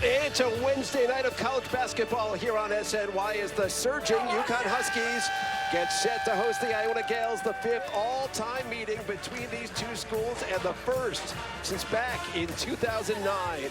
It's a Wednesday night of college basketball here on SNY as the surging UConn Huskies get set to host the Iona Gales, the fifth all-time meeting between these two schools and the first since back in 2009.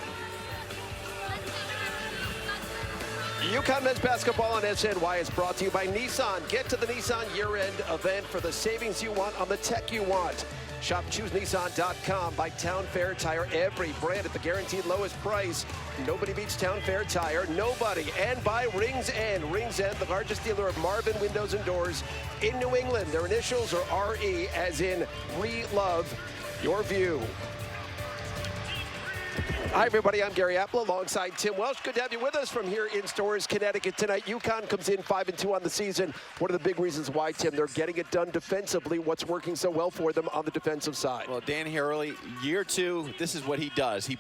UConn men's basketball on SNY is brought to you by Nissan. Get to the Nissan year-end event for the savings you want on the tech you want. Shop ChooseNissan.com. By Town Fair Tire, every brand at the guaranteed lowest price. Nobody beats Town Fair Tire, nobody. And by Rings End. Rings End, the largest dealer of Marvin windows and doors in New England. Their initials are RE, as in re-love your view. Hi, everybody. I'm Gary Apple alongside Tim Welsh. Good to have you with us from here in Storrs, Connecticut tonight. UConn comes in 5-2 on the season. One of the big reasons why, Tim, they're getting it done defensively. What's working so well for them on the defensive side? Well, Dan here early, year two, this is what he does. He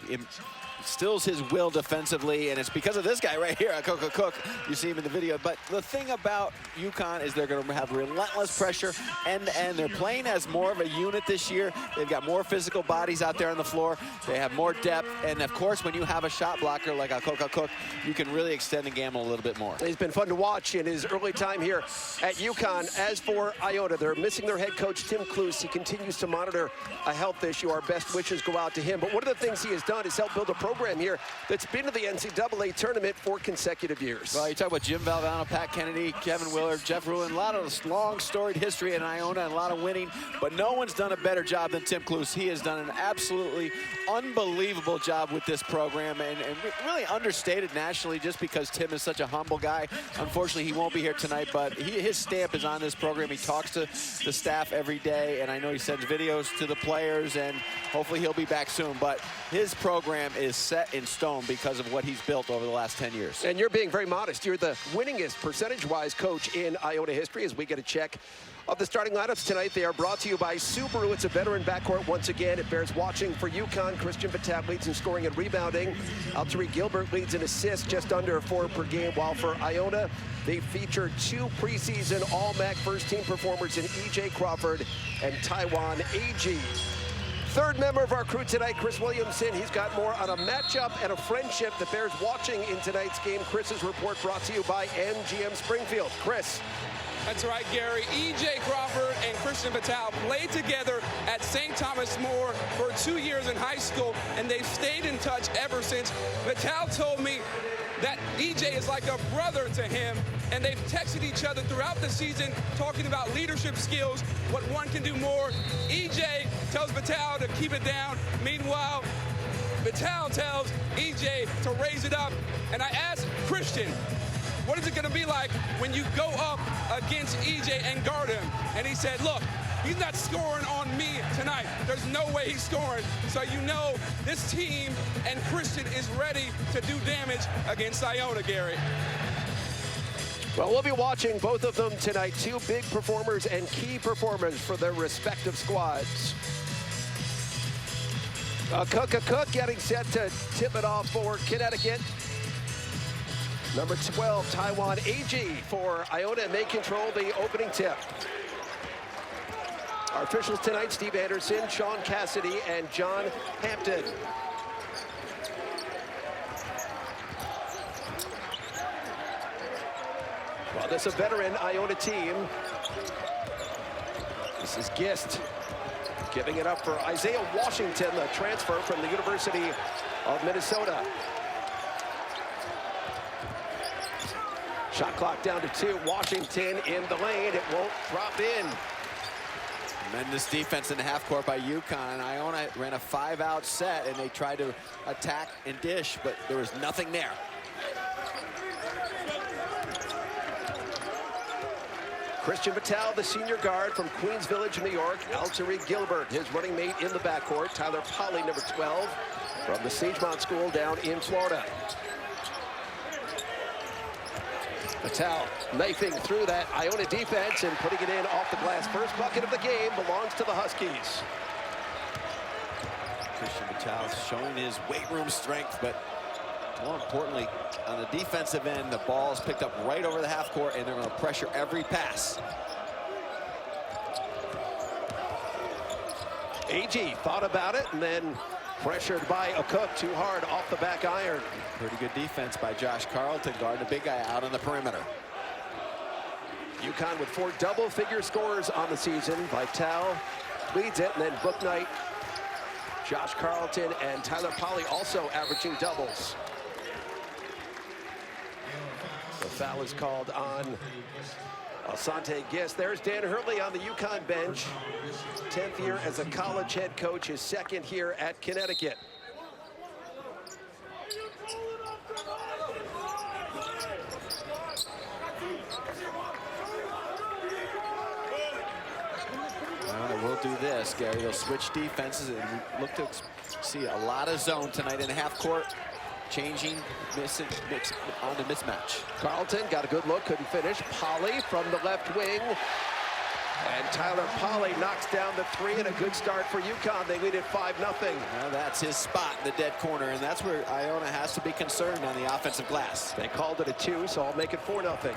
instills his will defensively, and it's because of this guy right here, Cook. You see him in the video. But the thing about UConn is they're going to have relentless pressure end-to-end. They're playing as more of a unit this year. They've got more physical bodies out there on the floor. They have more depth. And, of course, when you have a shot blocker like a Cook, you can really extend the gamble a little bit more. He's been fun to watch in his early time here at UConn. As for Iona, they're missing their head coach, Tim Cluse. He continues to monitor a health issue. Our best wishes go out to him. But one of the things he has done is help build a program here that's been to the NCAA tournament for consecutive years. Well, you talk about Jim Valvano, Pat Kennedy, Kevin Willard, Jeff Ruin, a lot of long storied history in Iona and a lot of winning, but no one's done a better job than Tim Cluse. He has done an absolutely unbelievable job with this program and really understated nationally just because Tim is such a humble guy. Unfortunately, he won't be here tonight, but his stamp is on this program. He talks to the staff every day, and I know he sends videos to the players, and hopefully he'll be back soon. But his program is set in stone because of what he's built over the last 10 years. And you're being very modest. You're the winningest percentage-wise coach in Iona history as we get a check of the starting lineups tonight. They are brought to you by Subaru. It's a veteran backcourt once again. It bears watching for UConn. Christian Vital leads in scoring and rebounding. Altari Gilbert leads in assists, just under 4 per game, while for Iona, they feature 2 preseason All-MAC first-team performers in E.J. Crawford and Taiwan A.G. Third member of our crew tonight, Chris Williamson. He's got more on a matchup and a friendship that bears watching in tonight's game. Chris's report brought to you by MGM Springfield. Chris. That's right, Gary. E.J. Crawford and Christian Vital played together at St. Thomas More for 2 years in high school, and they've stayed in touch ever since. Vital told me that E.J. is like a brother to him, and they've texted each other throughout the season talking about leadership skills, what one can do more. E.J. tells Vital to keep it down. Meanwhile, Vital tells E.J. to raise it up. And I asked Christian, what is it going to be like when you go up against E.J. and guard him? And he said, look, he's not scoring on me tonight. There's no way he's scoring. So you know this team and Christian is ready to do damage against Iona, Gary. Well, we'll be watching both of them tonight. 2 big performers and key performers for their respective squads. Cook getting set to tip it off for Connecticut. Number 12, Taiwan A.G. for Iona may control the opening tip. Our officials tonight, Steve Anderson, Sean Cassidy, and John Hampton. Well, this is a veteran Iona team. This is Gist giving it up for Isaiah Washington, the transfer from the University of Minnesota. Shot clock down to 2. Washington in the lane. It won't drop in. Tremendous defense in the half court by UConn. Iona ran a 5-out set, and they tried to attack and dish, but there was nothing there. Christian Vital, the senior guard from Queens Village, New York. Altari Gilbert, his running mate in the backcourt. Tyler Polley, number 12, from the Sagemont School down in Florida. Vital knifing through that Iona defense and putting it in off the glass. First bucket of the game belongs to the Huskies. Christian Vital showing his weight room strength, but more importantly, on the defensive end, the ball is picked up right over the half court, and they're going to pressure every pass. AG thought about it and then Pressured by a Cook, too hard off the back iron. Pretty good defense by Josh Carlton, guarding the big guy out on the perimeter. UConn with 4 double-figure scores on the season. Vitale leads it, and then Bouknight, Josh Carlton, and Tyler Polley also averaging doubles. The foul is called on Asante Gist. There's Dan Hurley on the UConn bench. 10th year as a college head coach, his second here at Connecticut. We'll do this, Gary. They'll switch defenses and look to see a lot of zone tonight in half court. Changing, mix on the mismatch. Carlton got a good look, couldn't finish. Polley from the left wing. And Tyler Polley knocks down the 3, and a good start for UConn. They lead it 5-0. Well, that's his spot in the dead corner, and that's where Iona has to be concerned on the offensive glass. They called it a 2, so I'll make it 4-0.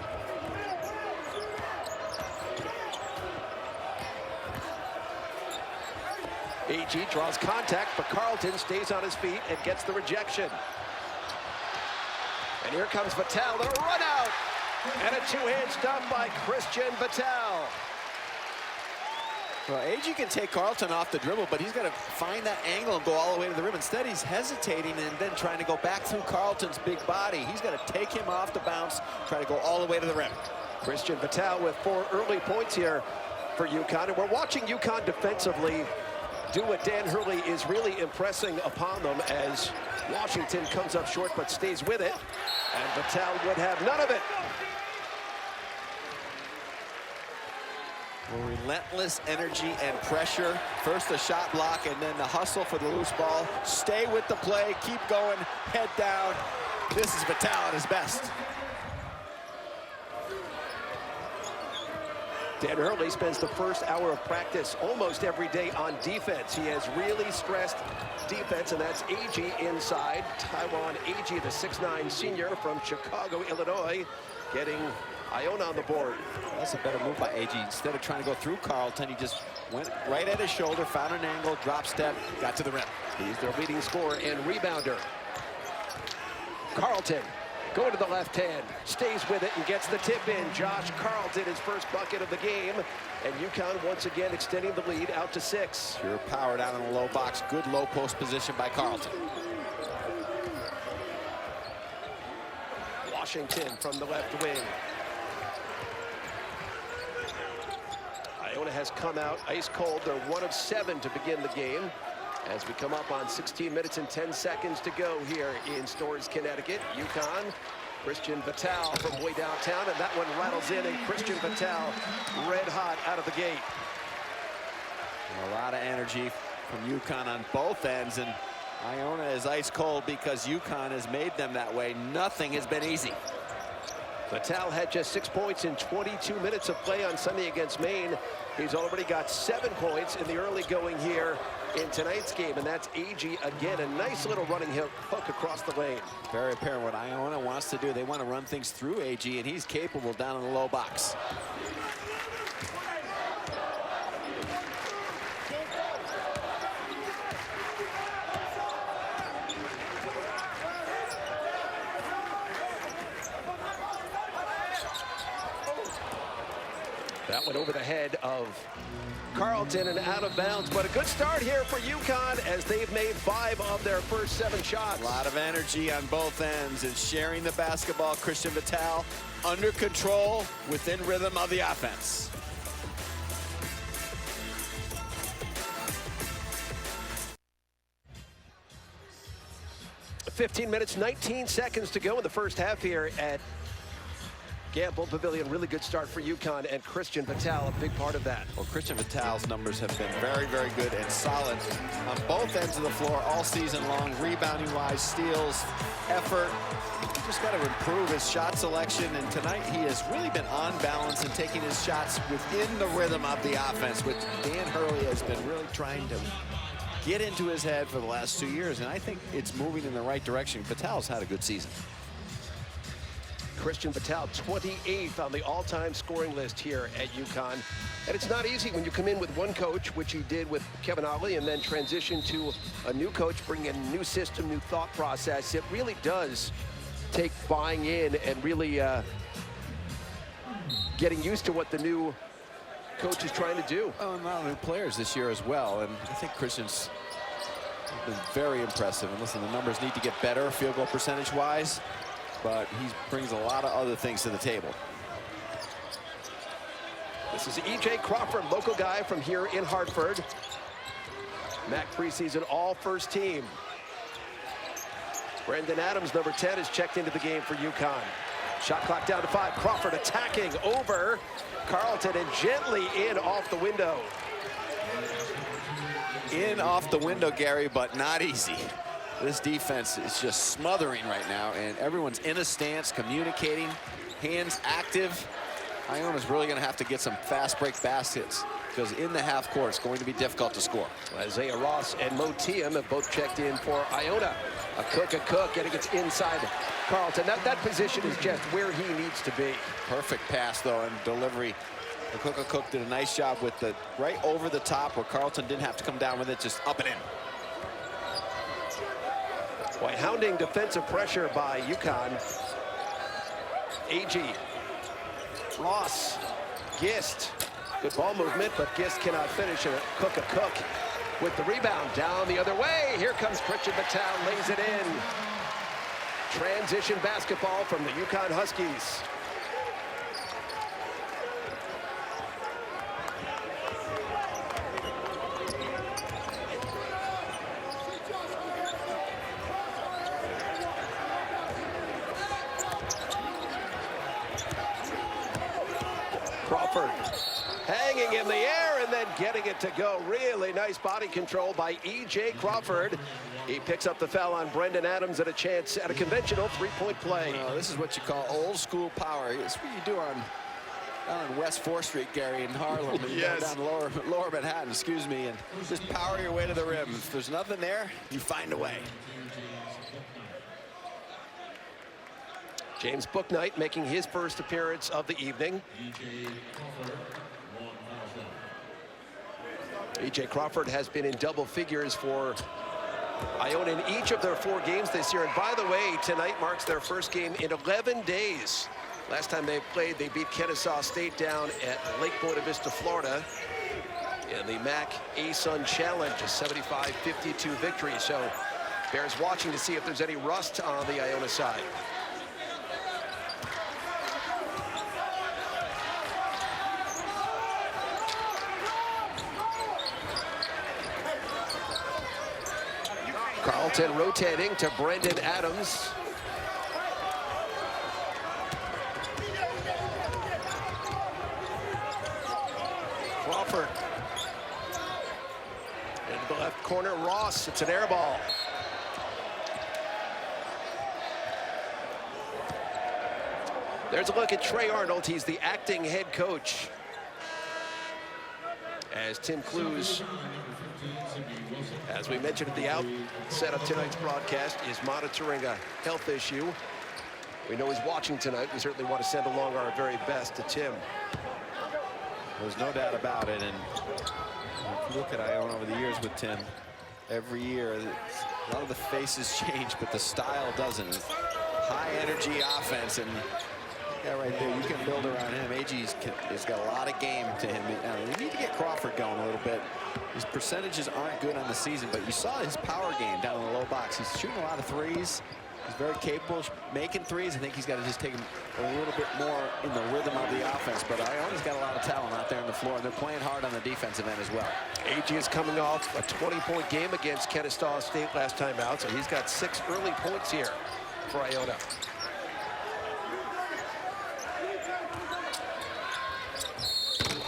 AG draws contact, but Carlton stays on his feet and gets the rejection. And here comes Vitale, the run out, and a 2-hand stop by Christian Vitale. Well, AG can take Carlton off the dribble, but he's got to find that angle and go all the way to the rim. Instead, he's hesitating and then trying to go back through Carlton's big body. He's got to take him off the bounce, try to go all the way to the rim. Christian Vitale with 4 early points here for UConn, and we're watching UConn defensively do what Dan Hurley is really impressing upon them as Washington comes up short but stays with it, and Vitale would have none of it. Well, relentless energy and pressure. First the shot block and then the hustle for the loose ball. Stay with the play, keep going, head down. This is Vitale at his best. Dan Hurley spends the first hour of practice almost every day on defense. He has really stressed defense, and that's AG inside. Taiwan AG, the 6'9" senior from Chicago, Illinois, getting Iona on the board. That's a better move by AG. Instead of trying to go through Carlton, he just went right at his shoulder, found an angle, drop step, got to the rim. He's their leading scorer and rebounder. Carlton going to the left hand, stays with it and gets the tip in. Josh Carlton, his first bucket of the game, and UConn once again extending the lead out to 6. Pure power down in the low box. Good low post position by Carlton. Washington from the left wing. Iona has come out ice cold. They're 1 of 7 to begin the game as we come up on 16 minutes and 10 seconds to go here in Storrs, Connecticut. UConn, Christian Vitale from way downtown, and that one rattles in, and Christian Vitale red hot out of the gate. A lot of energy from UConn on both ends, and Iona is ice cold because UConn has made them that way. Nothing has been easy. Vitale had just 6 points in 22 minutes of play on Sunday against Maine. He's already got 7 points in the early going here in tonight's game, and that's AG again. A nice little running hook across the lane. Very apparent what Iona wants to do. They want to run things through AG, and he's capable down in the low box. That went over the head of Carlton and out of bounds, but a good start here for UConn as they've made 5 of their first 7 shots. A lot of energy on both ends and sharing the basketball. Christian Vitale under control, within rhythm of the offense. – 15 minutes, 19 seconds to go in the first half here at Gamble Pavilion. Really good start for UConn, and Christian Vitale a big part of that. Well, Christian Vitale's numbers have been very, very good and solid on both ends of the floor all season long. Rebounding-wise, steals, effort. He's just got to improve his shot selection, and tonight he has really been on balance and taking his shots within the rhythm of the offense, which Dan Hurley has been really trying to get into his head for the last 2 years, and I think it's moving in the right direction. Vitale's had a good season. Christian Batal, 28th on the all-time scoring list here at UConn. And it's not easy when you come in with one coach, which he did with Kevin Ollie, and then transition to a new coach, bring in a new system, new thought process. It really does take buying in and really getting used to what the new coach is trying to do. Oh, and a lot of new players this year as well. And I think Christian's been very impressive. And listen, the numbers need to get better field goal percentage-wise, but he brings a lot of other things to the table. This is E.J. Crawford, local guy from here in Hartford. MAC preseason all first team. Brendan Adams, number 10, is checked into the game for UConn. Shot clock down to 5. Crawford attacking over Carlton and gently in off the window. In off the window, Gary, but not easy. This defense is just smothering right now, and everyone's in a stance, communicating, hands active. Iona's really going to have to get some fast break baskets, because in the half court, it's going to be difficult to score. Isaiah Ross and Mo Tiem have both checked in for Iona. A Cook, getting it inside Carlton. That position is just where he needs to be. Perfect pass, though, and delivery. Cook did a nice job with the right over the top where Carlton didn't have to come down with it, just up and in. Boy, hounding defensive pressure by UConn. AG, Ross, Gist. Good ball movement, but Gist cannot finish it. Cook with the rebound down the other way. Here comes Christian Batal, lays it in. Transition basketball from the UConn Huskies. Crawford hanging in the air and then getting it to go. Really nice body control by E.J. Crawford. He picks up the foul on Brendan Adams at a chance at a conventional three-point play. This is what you call old school power. It's what you do down on West 4th Street, Gary, in Harlem. Yes. Down lower Manhattan, excuse me, and just power your way to the rim. If there's nothing there, you find a way. James Bouknight making his first appearance of the evening. E.J. Crawford has been in double figures for Iona in each of their 4 games this year. And by the way, tonight marks their first game in 11 days. Last time they played, they beat Kennesaw State down at Lake Buena Vista, Florida, in the MAC ASUN Challenge, a 75-52 victory. So Bears watching to see if there's any rust on the Iona side. Carlton rotating to Brendan Adams. Crawford. Into the left corner, Ross. It's an air ball. There's a look at Trey Arnold. He's the acting head coach, as Tim Clues, as we mentioned at the outset of tonight's broadcast, is monitoring a health issue. We know he's watching tonight. We certainly want to send along our very best to Tim. There's no doubt about it. And if you look at Iona over the years with Tim, every year, a lot of the faces change, but the style doesn't. High energy offense, and yeah, right there, you can build around him. AG's got a lot of game to him. Now, they need to get Crawford going a little bit. His percentages aren't good on the season, but you saw his power game down in the low box. He's shooting a lot of threes. He's very capable of making threes. I think he's got to just take him a little bit more in the rhythm of the offense. But Iona's got a lot of talent out there on the floor, and they're playing hard on the defensive end as well. AG is coming off a 20-point game against Kennesaw State last time out, so he's got 6 early points here for Iona.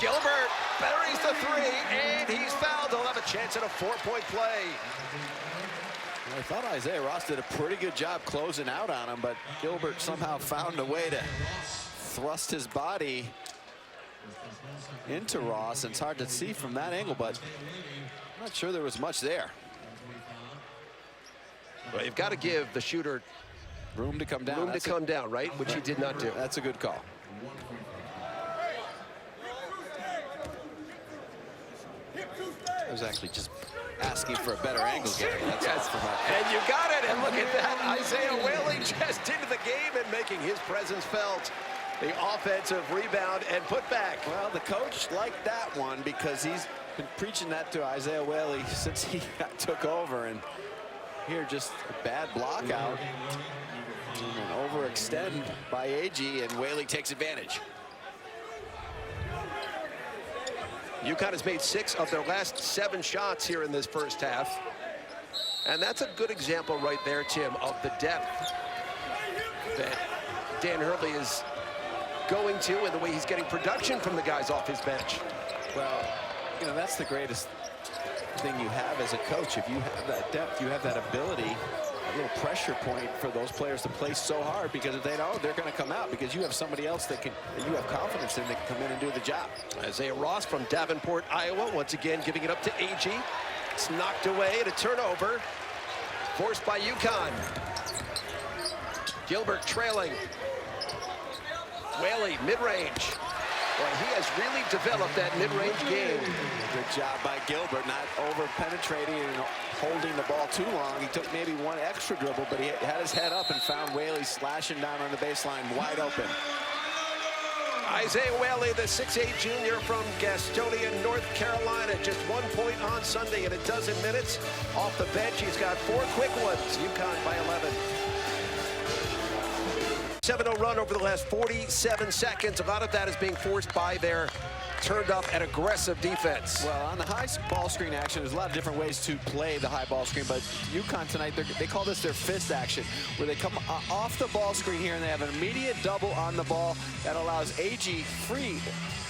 Gilbert buries the 3, and he's fouled. He'll have a chance at a 4-point play. I thought Isaiah Ross did a pretty good job closing out on him, but Gilbert somehow found a way to thrust his body into Ross. And it's hard to see from that angle, but I'm not sure there was much there. Well, you've got to give the shooter room to come down. Room to come down, right? Which he did not do. That's a good call. I was actually just asking for a better angle, Gary. That's Yes, and you got it, and look at that. Isaiah Whaley just into the game and making his presence felt. The offensive rebound and put back. Well, the coach liked that one because he's been preaching that to Isaiah Whaley since he took over. And here, just a bad block out. And an overextend by AG, and Whaley takes advantage. UConn has made 6 of their last 7 shots here in this first half. And that's a good example right there, Tim, of the depth that Dan Hurley is going to and the way he's getting production from the guys off his bench. Well, you know, that's the greatest thing you have as a coach. If you have that depth, you have that ability, a little pressure point for those players to play so hard, because if they don't, they're going to come out because you have somebody else that you have confidence in that can come in and do the job. Isaiah Ross from Davenport, Iowa, once again giving it up to AG. It's knocked away and a turnover forced by UConn. Gilbert trailing. Whaley, mid-range. Well, he has really developed that mid-range game. Good job by Gilbert, not over-penetrating and holding the ball too long. He took maybe one extra dribble, but he had his head up and found Whaley slashing down on the baseline wide open. Isaiah Whaley, the 6'8" junior from Gastonia, North Carolina. Just 1 point on Sunday in a dozen minutes. Off the bench, he's got 4 quick ones. UConn by 11. 7-0 run over the last 47 seconds. A lot of that is being forced by their turned up and aggressive defense. Well, on the high ball screen action, there's a lot of different ways to play the high ball screen, but UConn tonight, they call this their fist action, where they come off the ball screen here and they have an immediate double on the ball that allows AG free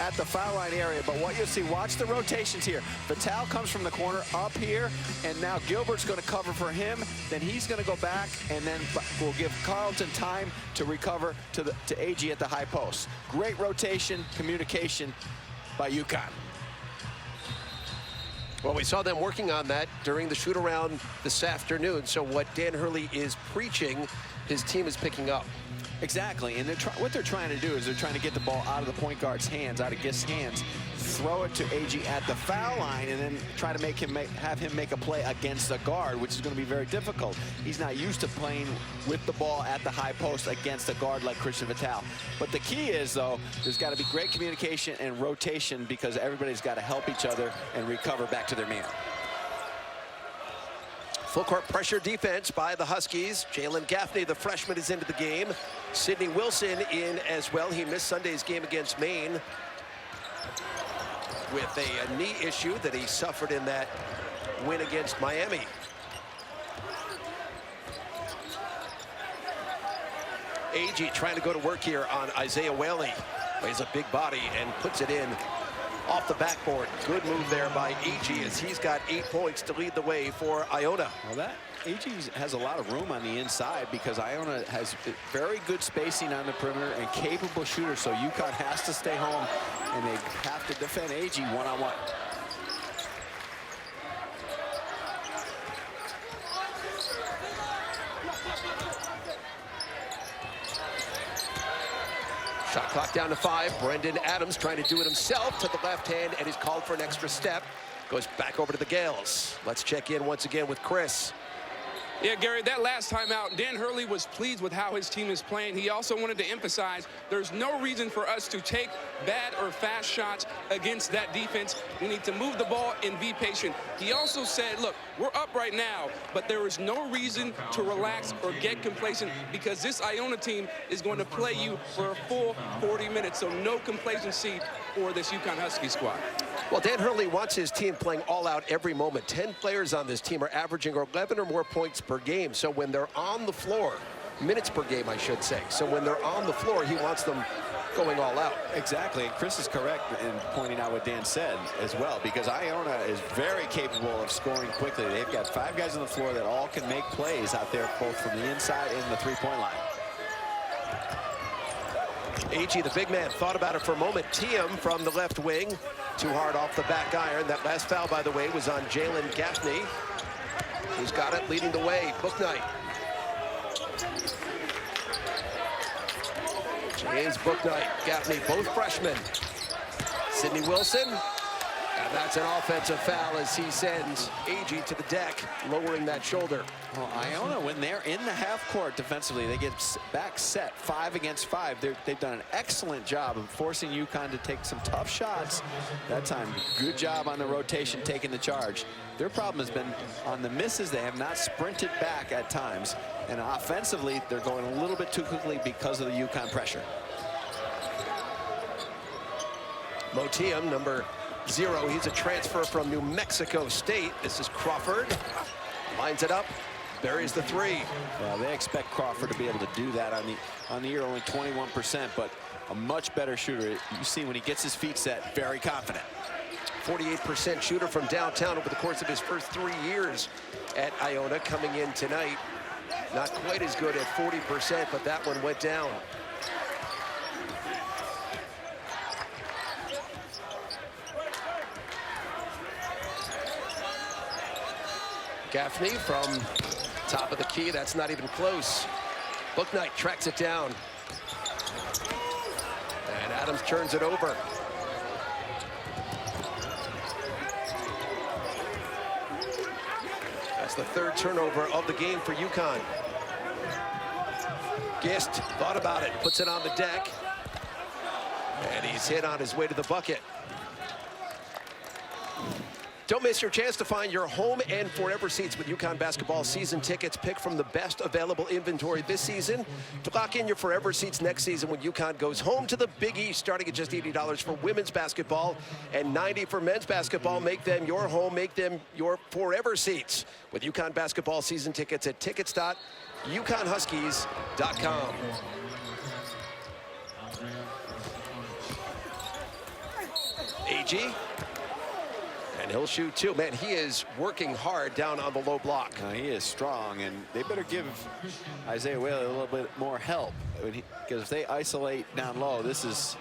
at the foul line area. But what you'll see, watch the rotations here. Vital comes from the corner up here, and now Gilbert's going to cover for him. Then he's going to go back, and then we'll give Carlton time to recover to AG at the high post. Great rotation, communication by UConn. Well, we saw them working on that during the shoot-around this afternoon. So what Dan Hurley is preaching, his team is picking up. Exactly, and what they're trying to do is they're trying to get the ball out of the point guard's hands, out of Gist's hands, throw it to AG at the foul line, and then try to have him make a play against a guard, which is going to be very difficult. He's not used to playing with the ball at the high post against a guard like Christian Vital. But the key is, though, there's got to be great communication and rotation, because everybody's got to help each other and recover back to their man. Full court pressure defense by the Huskies. Jalen Gaffney, the freshman, is into the game. Sidney Wilson in as well. He missed Sunday's game against Maine with a knee issue that he suffered in that win against Miami. AG trying to go to work here on Isaiah Whaley. Lays a big body and puts it in off the backboard. Good move there by AG, as he's got 8 points to lead the way for Iona. Well, that AG has a lot of room on the inside, because Iona has very good spacing on the perimeter and capable shooters, so UConn has to stay home, and they have to defend AG one-on-one. Shot clock down to 5. Brendan Adams trying to do it himself to the left hand, and he's called for an extra step. Goes back over to the Gales. Let's check in once again with Chris. Yeah, Gary, that last time out, Dan Hurley was pleased with how his team is playing. He also wanted to emphasize there's no reason for us to take bad or fast shots against that defense. We need to move the ball and be patient. He also said, look, we're up right now, but there is no reason to relax or get complacent, because this Iona team is going to play you for a full 40 minutes, so no complacency for this UConn Husky squad. Well, Dan Hurley wants his team playing all out every moment. 10 players on this team are averaging 11 or more points per game. So when they're on the floor, minutes per game, I should say. So when they're on the floor, he wants them going all out. Exactly, and Chris is correct in pointing out what Dan said as well, because Iona is very capable of scoring quickly. They've got 5 guys on the floor that all can make plays out there, both from the inside and the three-point line. AG, the big man, thought about it for a moment. Tiem from the left wing. Too hard off the back iron. That last foul, by the way, was on Jalen Gaffney, who's got it leading the way. Booknight. James Booknight, Gaffney, both freshmen. Sidney Wilson, and that's an offensive foul as he sends Agee to the deck, lowering that shoulder. Well, Iona, when they're in the half court defensively, they get back set 5 against 5. They've done an excellent job of forcing UConn to take some tough shots. That time, good job on the rotation, taking the charge. Their problem has been on the misses. They have not sprinted back at times. And offensively, they're going a little bit too quickly because of the UConn pressure. Motiam, number 0. He's a transfer from New Mexico State. This is Crawford. Lines it up. Buries the 3. Well, they expect Crawford to be able to do that on the year, only 21%, but a much better shooter. You see when he gets his feet set, very confident. 48% shooter from downtown over the course of his first 3 years at Iona, coming in tonight. Not quite as good at 40%, but that one went down. Gaffney from top of the key. That's not even close. Booknight tracks it down. And Adams turns it over. That's the 3rd turnover of the game for UConn. Gist thought about it, puts it on the deck. And he's hit on his way to the bucket. Don't miss your chance to find your home and forever seats with UConn basketball season tickets. Pick from the best available inventory this season to lock in your forever seats next season when UConn goes home to the Big East, starting at just $80 for women's basketball and $90 for men's basketball. Make them your home, make them your forever seats with UConn basketball season tickets at tickets.uconnhuskies.com. Agee. And he'll shoot 2. Man, he is working hard down on the low block. He is strong, and they better give Isaiah Whaley a little bit more help. Because if they isolate down low, this is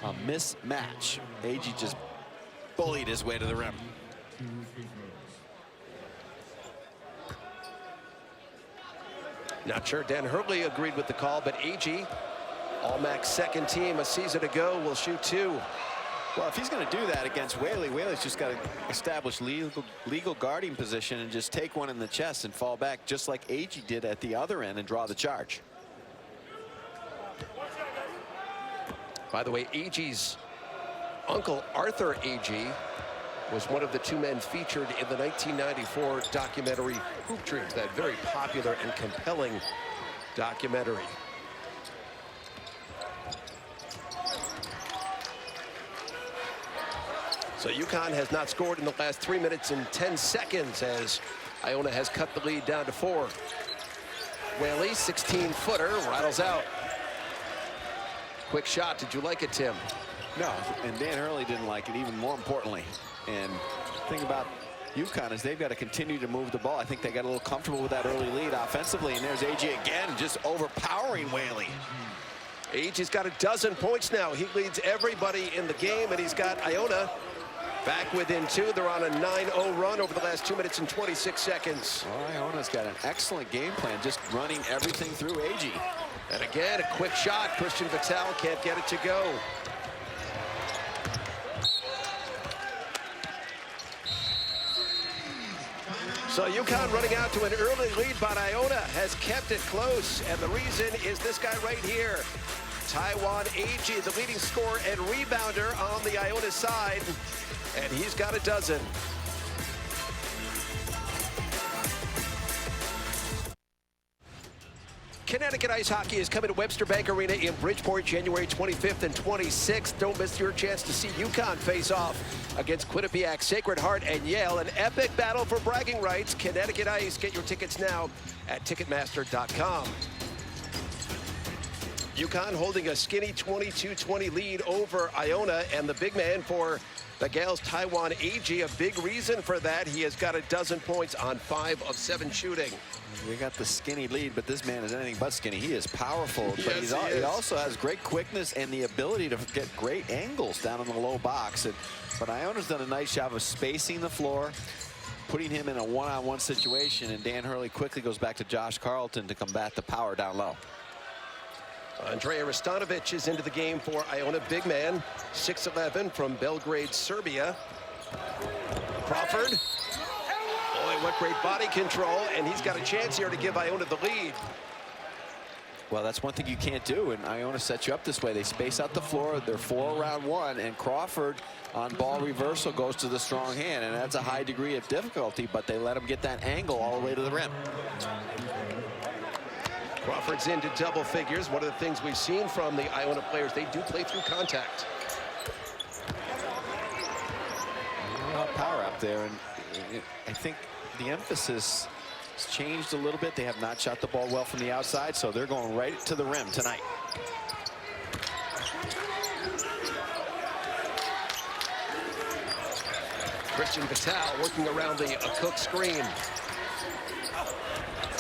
a mismatch. Agee just bullied his way to the rim. Not sure Dan Hurley agreed with the call, but Agee, All-MAC second team a season ago, will shoot 2. Well, if he's going to do that against Whaley, Whaley's just got to establish legal guarding position and just take one in the chest and fall back, just like Agee did at the other end, and draw the charge. By the way, Agee's uncle, Arthur Agee, was one of the 2 men featured in the 1994 documentary Hoop Dreams, that very popular and compelling documentary. So UConn has not scored in the last 3 minutes and 10 seconds as Iona has cut the lead down to 4. Whaley, 16-footer, rattles out. Quick shot. Did you like it, Tim? No, and Dan Hurley didn't like it, even more importantly. And the thing about UConn is they've got to continue to move the ball. I think they got a little comfortable with that early lead offensively, and there's Agee again, just overpowering Whaley. Agee's got 12 points now. He leads everybody in the game, and he's got Iona back within 2. They're on a 9-0 run over the last 2 minutes and 26 seconds. Well, Iona's got an excellent game plan, just running everything through Agee. And again, a quick shot. Christian Vitale can't get it to go. So UConn running out to an early lead, but Iona has kept it close. And the reason is this guy right here. Taiwan Agee, the leading scorer and rebounder on the Iona side. And he's got 12. Connecticut Ice Hockey is coming to Webster Bank Arena in Bridgeport, January 25th and 26th. Don't miss your chance to see UConn face off against Quinnipiac, Sacred Heart, and Yale. An epic battle for bragging rights. Connecticut Ice. Get your tickets now at Ticketmaster.com. UConn holding a skinny 22-20 lead over Iona, and the big man for the Gales, Taiwan Agee, a big reason for that. He has got 12 points on 5 of 7 shooting. We got the skinny lead, but this man is anything but skinny. He is powerful, but yes, he also has great quickness and the ability to get great angles down in the low box. But Iona's done a nice job of spacing the floor, putting him in a one-on-one situation, and Dan Hurley quickly goes back to Josh Carlton to combat the power down low. Andrea Rastanovic is into the game for Iona. Big man, 6'11", from Belgrade, Serbia. Crawford. Boy, what great body control, and he's got a chance here to give Iona the lead. Well, that's one thing you can't do, and Iona sets you up this way. They space out the floor. They're 4 around 1, and Crawford on ball reversal goes to the strong hand, and that's a high degree of difficulty, but they let him get that angle all the way to the rim. Crawford's into double figures. One of the things we've seen from the Iona players, they do play through contact. A lot of power up there, and I think the emphasis has changed a little bit. They have not shot the ball well from the outside, so they're going right to the rim tonight. Christian Vital working around the Cook screen.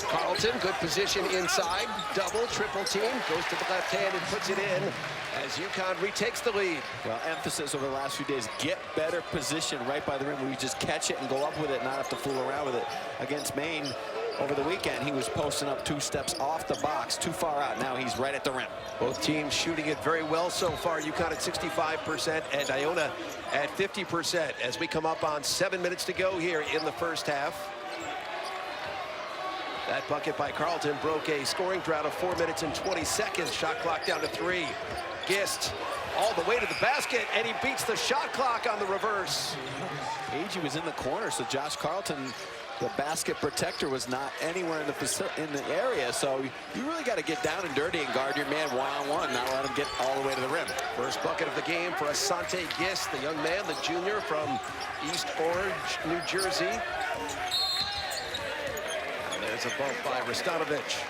Carlton, good position inside. Double, triple team. Goes to the left hand and puts it in as UConn retakes the lead. Well, emphasis over the last few days, get better position right by the rim where you just catch it and go up with it, not have to fool around with it. Against Maine over the weekend, he was posting up 2 steps off the box, too far out. Now he's right at the rim. Both teams shooting it very well so far. UConn at 65% and Iona at 50% as we come up on 7 minutes to go here in the first half. That bucket by Carlton broke a scoring drought of 4 minutes and 20 seconds. Shot clock down to 3. Gist all the way to the basket, and he beats the shot clock on the reverse. Agee was in the corner, so Josh Carlton, the basket protector, was not anywhere in the area. So you really got to get down and dirty and guard your man one-on-one, not let him get all the way to the rim. First bucket of the game for Asante Gist, the young man, the junior from East Orange, New Jersey. And there's a bump by Rastanovic.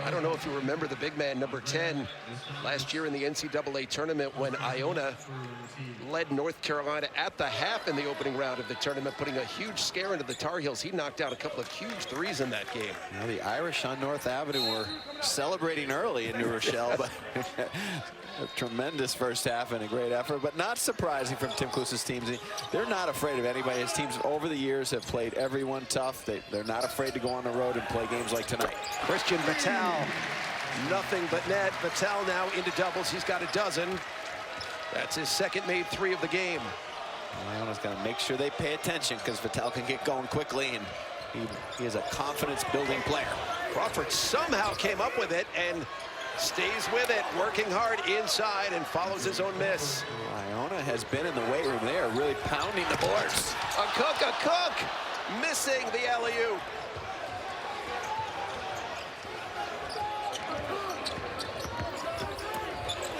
I don't know if you remember the big man, number 10, last year in the NCAA tournament when Iona led North Carolina at the half in the opening round of the tournament, putting a huge scare into the Tar Heels. He knocked out a couple of huge threes in that game. Well, the Irish on North Avenue were celebrating early in New Rochelle, but a tremendous first half and a great effort, but not surprising from Tim Kluse's teams. They're not afraid of anybody. His teams over the years have played everyone tough. They're not afraid to go on the road and play games like tonight. Christian Vital, nothing but net. Vital now into doubles. He's got a dozen. That's his second made 3 of the game. Iona's got to make sure they pay attention because Vital can get going quickly, and he is a confidence-building player. Crawford somehow came up with it and stays with it, working hard inside and follows his own miss. Iona has been in the weight room. They are really pounding the boards. A Cook, missing the alley-oop.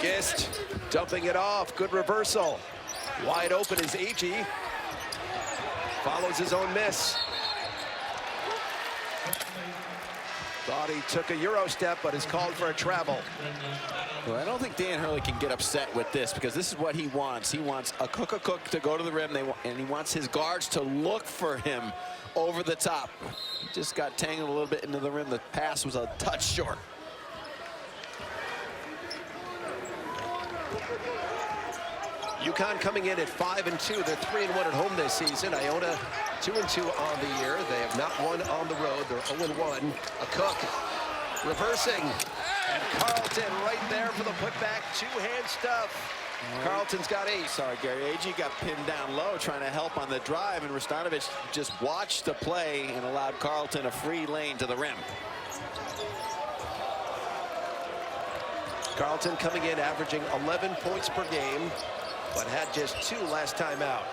Gist dumping it off, good reversal. Wide open is Agee. Follows his own miss. Thought he took a Euro step, but is called for a travel. Well, I don't think Dan Hurley can get upset with this because this is what he wants. He wants a Cook to go to the rim, and he wants his guards to look for him over the top. He just got tangled a little bit into the rim. The pass was a touch short. UConn coming in at 5-2. They're 3-1 at home this season. Iona 2-2 on the year. They have not won on the road. They're 0-1. A Cook reversing. And Carlton right there for the putback. Two-hand stuff. Carlton's got 8. Sorry, Gary. Agee got pinned down low trying to help on the drive, and Rastanovic just watched the play and allowed Carlton a free lane to the rim. Carlton coming in averaging 11 points per game, but had just 2 last time out.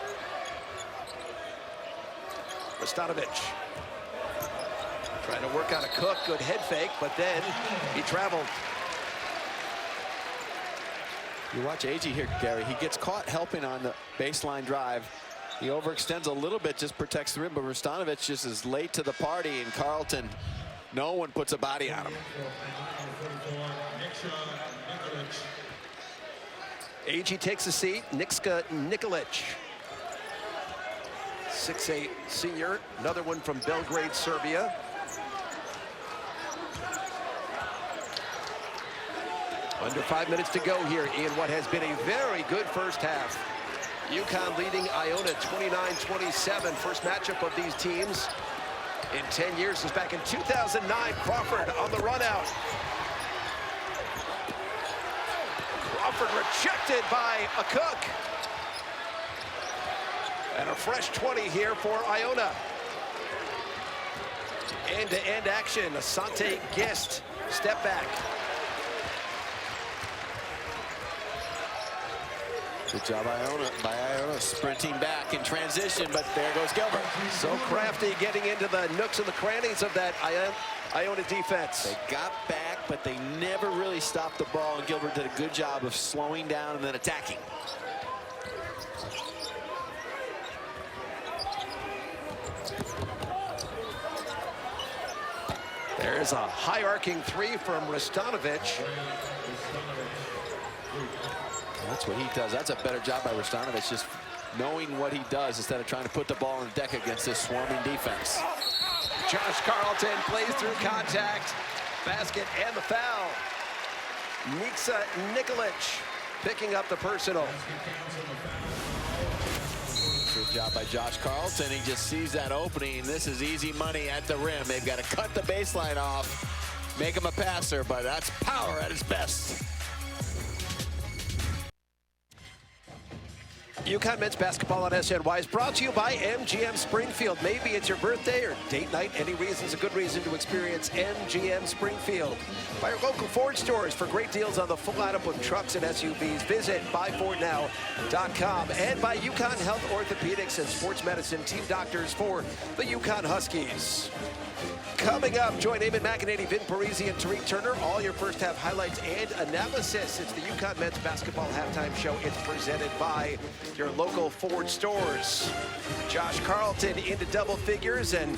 Rastanovic trying to work on a Cook, good head fake, but then he traveled. You watch Agee here, Gary. He gets caught helping on the baseline drive. He overextends a little bit, just protects the rim, but Rastanovic just is late to the party, and Carlton, no one puts a body on him. Agee takes a seat. Nikska Nikolic, 6'8" senior, another one from Belgrade, Serbia. Under 5 minutes to go here in what has been a very good first half. UConn leading Iona 29-27. First matchup of these teams in 10 years is back in 2009. Crawford on the run out. rejected by a Cook. And a fresh 20 here for Iona. End-to-end action. Asante Gist, step back. Good job by Iona sprinting back in transition, but there goes Gilbert. So crafty getting into the nooks and the crannies of that Iona defense. They got back, but they never really stopped the ball, and Gilbert did a good job of slowing down and then attacking. There's a high-arcing three from Rastanovic. That's what he does. That's a better job by Rastanovic, just knowing what he does instead of trying to put the ball on the deck against this swarming defense. Josh Carlton plays through contact. Basket and the foul. Niksa Nikolic picking up the personal. Good job by Josh Carlton. He just sees that opening. This is easy money at the rim. They've got to cut the baseline off, make him a passer, but that's power at its best. UConn men's basketball on SNY is brought to you by MGM Springfield. Maybe it's your birthday or date night. Any reason's a good reason to experience MGM Springfield. By your local Ford stores for great deals on the full lineup of trucks and SUVs. Visit buyfordnow.com. And by UConn Health Orthopedics and Sports Medicine team doctors for the UConn Huskies. Coming up, join Eamon McEnany, Vin Parisi, and Tariq Turner. All your first half highlights and analysis. It's the UConn men's basketball halftime show. It's presented by your local Ford stores. Josh Carlton into double figures, and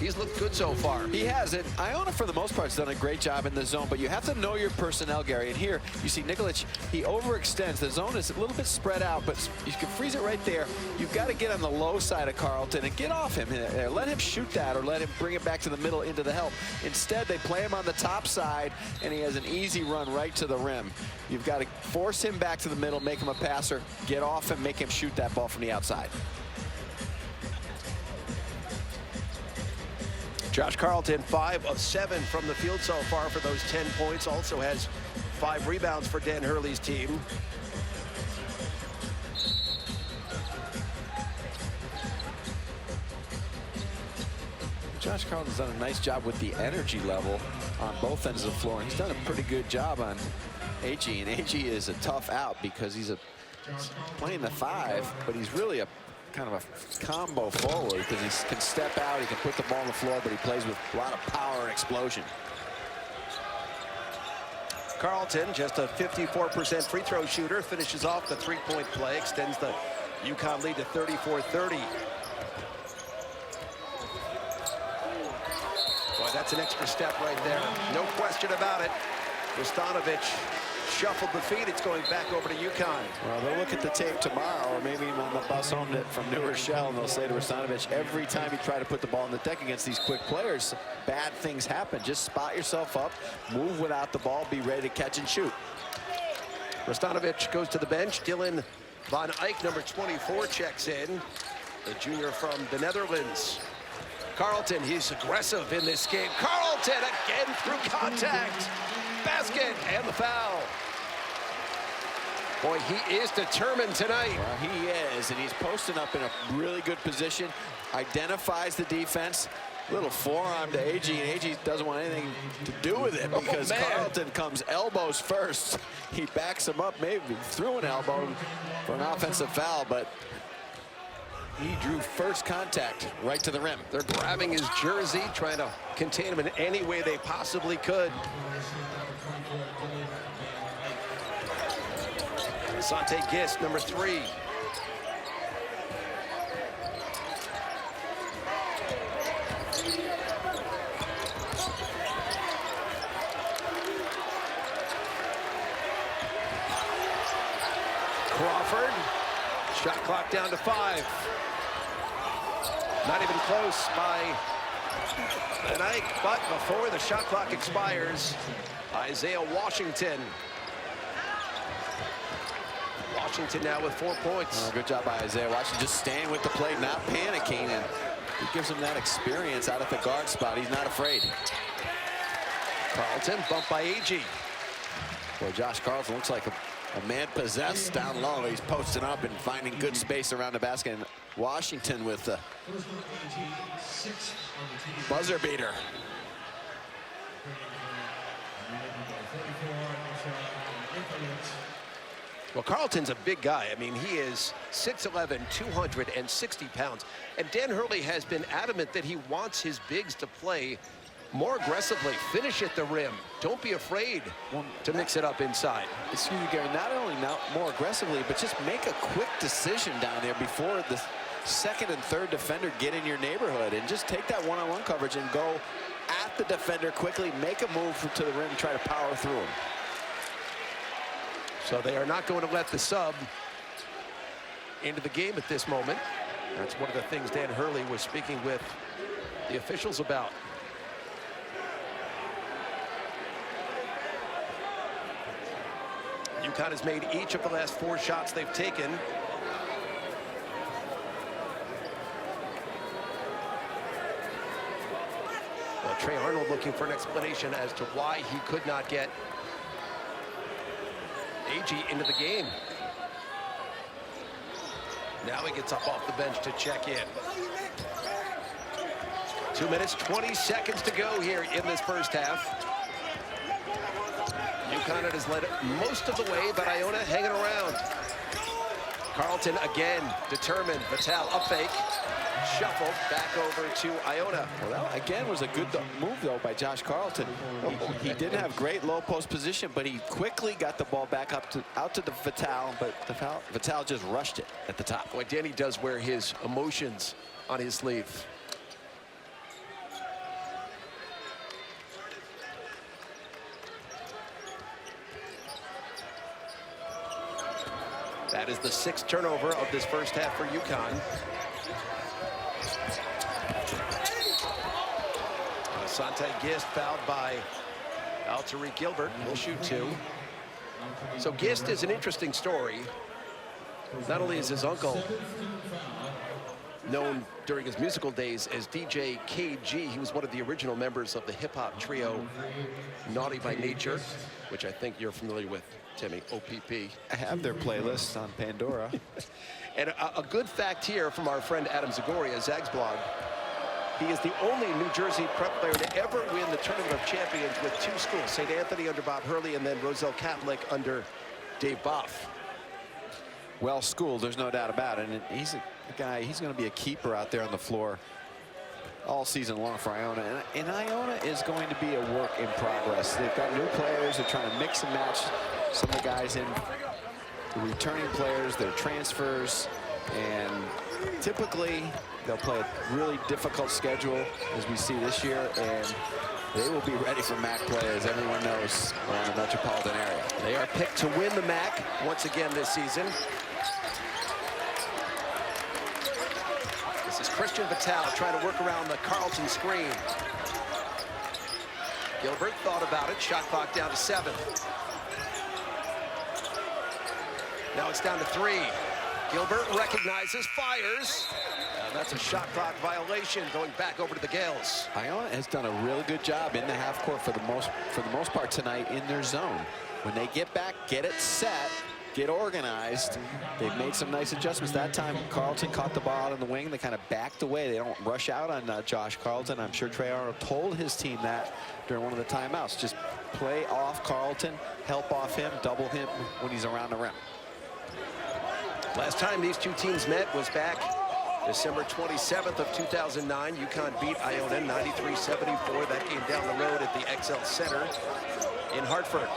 he's looked good so far. He has it. Iona, for the most part, has done a great job in the zone, but you have to know your personnel, Gary. And here, you see Nikolic, he overextends. The zone is a little bit spread out, but you can freeze it right there. You've got to get on the low side of Carlton and get off him there. Let him shoot that or let him bring it back to the middle into the help. Instead, they play him on the top side, and he has an easy run right to the rim. You've got to force him back to the middle, make him a passer, get off him, make him shoot that ball from the outside. Josh Carlton, 5 of 7 from the field so far for those 10 points. Also has 5 rebounds for Dan Hurley's team. Josh Carlton's done a nice job with the energy level on both ends of the floor. And he's done a pretty good job on AG. And AG is a tough out because he's playing the 5, but he's really a kind of a combo forward because he can step out, he can put the ball on the floor, but he plays with a lot of power and explosion. Carlton, just a 54% free throw shooter, finishes off the three-point play, extends the UConn lead to 34-30. Boy, that's an extra step right there. No question about it. Rastanovic shuffled the feet. It's going back over to UConn. Well, they'll look at the tape tomorrow, or maybe on the bus home from New Rochelle, and they'll say to Rastanovic, every time you try to put the ball on the deck against these quick players, bad things happen. Just spot yourself up, move without the ball, be ready to catch and shoot. Rastanovic goes to the bench. Dylan Van Eyck, number 24, checks in. The junior from the Netherlands. Carlton, he's aggressive in this game. Carlton again through contact. Basket and the foul. Boy, he is determined tonight. Well, he is, and he's posting up in a really good position, identifies the defense. Little forearm to AG, and AG doesn't want anything to do with it because Carlton comes elbows first. He backs him up, maybe threw an elbow for an offensive foul, but he drew first contact right to the rim. They're grabbing his jersey, trying to contain him in any way they possibly could. Asante Gist, number 3. Crawford, shot clock down to 5. Not even close by Van Eyck, but before the shot clock expires, Isaiah Washington. Washington now with 4 points. Oh, good job by Isaiah Washington, just staying with the play, not panicking, and he gives him that experience out at the guard spot. He's not afraid. Carlton bumped by AG. Boy, Josh Carlton looks like A man possessed down low. He's posting up and finding good space around the basket. And Washington with the buzzer beater. Well, Carlton's a big guy. I mean, he is 6'11", 260 pounds. And Dan Hurley has been adamant that he wants his bigs to play more aggressively, finish at the rim. Don't be afraid to mix it up inside. Excuse me, Gary, not only more aggressively, but just make a quick decision down there before the second and third defender get in your neighborhood, and just take that one-on-one coverage and go at the defender quickly, make a move to the rim, try to power through him. So they are not going to let the sub into the game at this moment. That's one of the things Dan Hurley was speaking with the officials about. UConn has made each of the last 4 shots they've taken. Well, Trey Arnold looking for an explanation as to why he could not get AG into the game. Now he gets up off the bench to check in. 2 minutes, 20 seconds to go here in this first half. UConn has led it most of the way, but Iona hanging around. Carlton again determined. Vital up fake. Shuffled back over to Iona. Well, that again was a good move though by Josh Carlton. He didn't have great low post position, but he quickly got the ball back out to the Vital, but Vital just rushed it at the top. Boy, Danny does wear his emotions on his sleeve. That is the 6th turnover of this first half for UConn. Asante Gist fouled by Tariq Gilbert. Will shoot 2. So Gist is an interesting story. Not only is his uncle known during his musical days as DJ KG, he was one of the original members of the hip-hop trio Naughty by Nature, which I think you're familiar with, Timmy, OPP. I have their playlist on Pandora. And a good fact here from our friend Adam Zagoria, Zag's blog. He is the only New Jersey prep player to ever win the Tournament of Champions with 2 schools, St. Anthony under Bob Hurley and then Roselle Catholic under Dave Boff. Well schooled, there's no doubt about it. And he's a guy, he's going to be a keeper out there on the floor all season long for Iona. And Iona is going to be a work in progress. They've got new players. They're trying to mix and match some of the guys in, the returning players, their transfers, and typically they'll play a really difficult schedule as we see this year, and they will be ready for MAC play, as everyone knows, around the metropolitan area. They are picked to win the MAC once again this season. This is Christian Vital trying to work around the Carlton screen. Gilbert thought about it. Shot clock down to 7. Now it's down to 3. Gilbert recognizes, fires. And that's a shot clock violation going back over to the Gales. Iona has done a really good job in the half court for the most part tonight in their zone. When they get back, get it set, get organized. They've made some nice adjustments. That time, Carlton caught the ball out in the wing. They kind of backed away. They don't rush out on Josh Carlton. I'm sure Trey Arnold told his team that during one of the timeouts. Just play off Carlton, help off him, double him when he's around the rim. Last time these two teams met was back December 27th of 2009. UConn beat Iona 93-74. That game down the road at the XL Center in Hartford.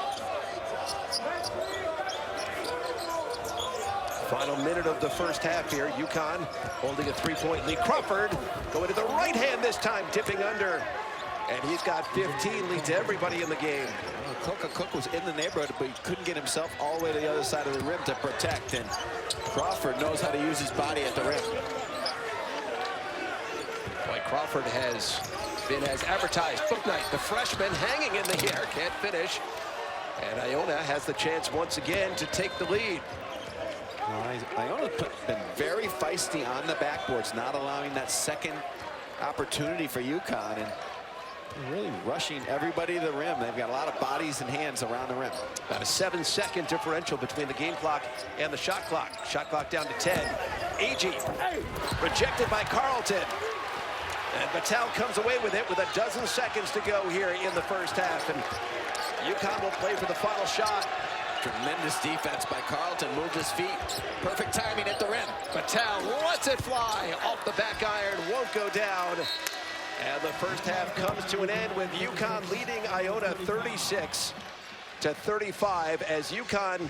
Final minute of the first half here. UConn holding a 3-point lead. Crawford going to the right hand this time, tipping under. And he's got 15, leads everybody in the game. Cook was in the neighborhood, but he couldn't get himself all the way to the other side of the rim to protect. And Crawford knows how to use his body at the rim. Boy, Crawford has been as advertised. Book night, the freshman hanging in the air, can't finish. And Iona has the chance once again to take the lead. Iona's been very feisty on the backboards, not allowing that second opportunity for UConn. And Really rushing everybody to the rim. They've got a lot of bodies and hands around the rim. About a 7-second differential between the game clock and the shot clock. Shot clock down to 10. Agee rejected by Carlton. And Patel comes away with it with a dozen seconds to go here in the first half. And UConn will play for the final shot. Tremendous defense by Carlton. Moved his feet. Perfect timing at the rim. Patel lets it fly off the back iron. Won't go down. And the first half comes to an end with UConn leading Iona 36-35 as UConn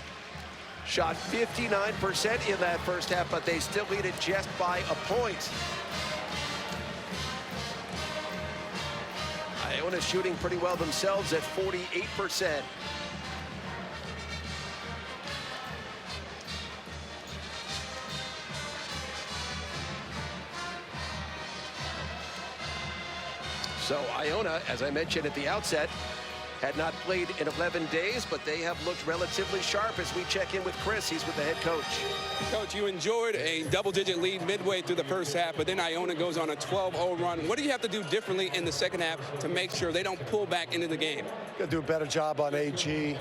shot 59% in that first half, but they still lead it just by a point. Iona shooting pretty well themselves at 48%. So Iona, as I mentioned at the outset, had not played in 11 days, but they have looked relatively sharp as we check in with Chris. He's with the head coach. Coach, you enjoyed a double-digit lead midway through the first half, but then Iona goes on a 12-0 run. What do you have to do differently in the second half to make sure they don't pull back into the game? Got to do a better job on AG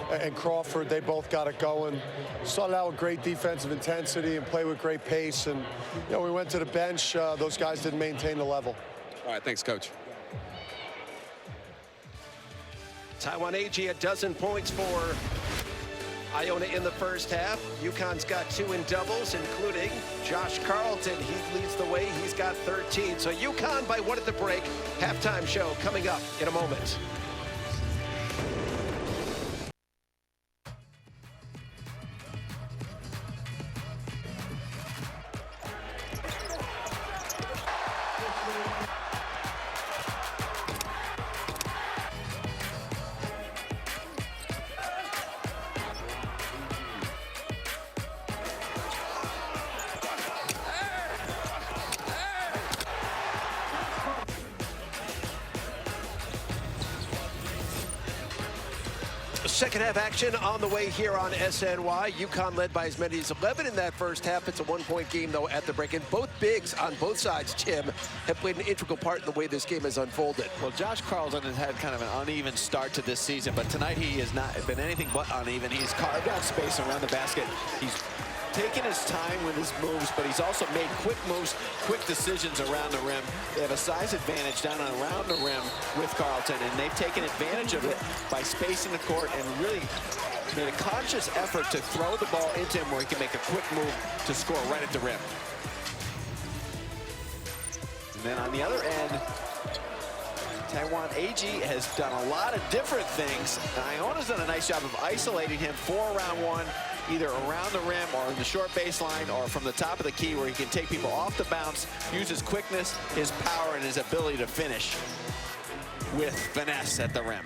and Crawford. They both got it going. Started out with great defensive intensity and play with great pace. And, you know, we went to the bench. Those guys didn't maintain the level. All right, thanks, Coach. Taiwan Agee, a dozen points for Iona in the first half. UConn's got 2 in doubles, including Josh Carlton. He leads the way. He's got 13. So UConn by 1 at the break. Halftime show coming up in a moment. Second half action on the way here on SNY. UConn led by as many as 11 in that first half. It's a 1-point game, though, at the break. And both bigs on both sides, Tim, have played an integral part in the way this game has unfolded. Well, Josh Carlton has had kind of an uneven start to this season, but tonight he has not been anything but uneven. He's carved out space around the basket. He's taken his time with his moves, but he's also made quick moves, quick decisions around the rim. They have a size advantage down and around the rim with Carlton, and they've taken advantage of it by spacing the court and really made a conscious effort to throw the ball into him where he can make a quick move to score right at the rim. And then on the other end, Taiwan Agee has done a lot of different things. Iona's done a nice job of isolating him for round 1, either around the rim or in the short baseline or from the top of the key where he can take people off the bounce, use his quickness, his power, and his ability to finish with finesse at the rim.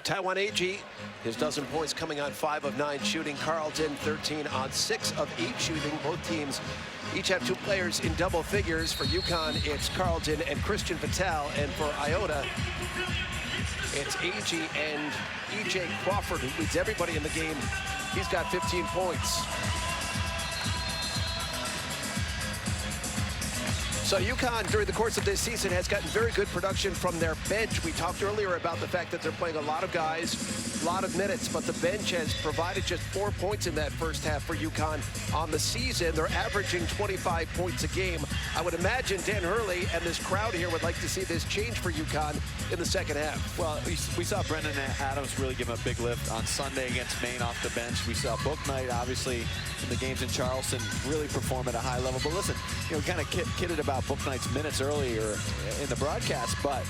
Taiwan Agee, his dozen points coming on 5 of 9 shooting. Carlton 13 on 6 of 8 shooting. Both teams each have 2 players in double figures. For UConn, it's Carlton and Christian Patel. And for Iona, it's Agee and E.J. Crawford, who leads everybody in the game. He's got 15 points. So UConn, during the course of this season, has gotten very good production from their bench. We talked earlier about the fact that they're playing a lot of guys, a lot of minutes, but the bench has provided just 4 points in that first half for UConn. On the season, they're averaging 25 points a game. I would imagine Dan Hurley and this crowd here would like to see this change for UConn in the second half. Well, we saw Brendan Adams really give him a big lift on Sunday against Maine off the bench. We saw Book Knight, obviously, in the games in Charleston, really perform at a high level. But listen, you know, kind of kidded about Book Knight's minutes earlier in the broadcast, but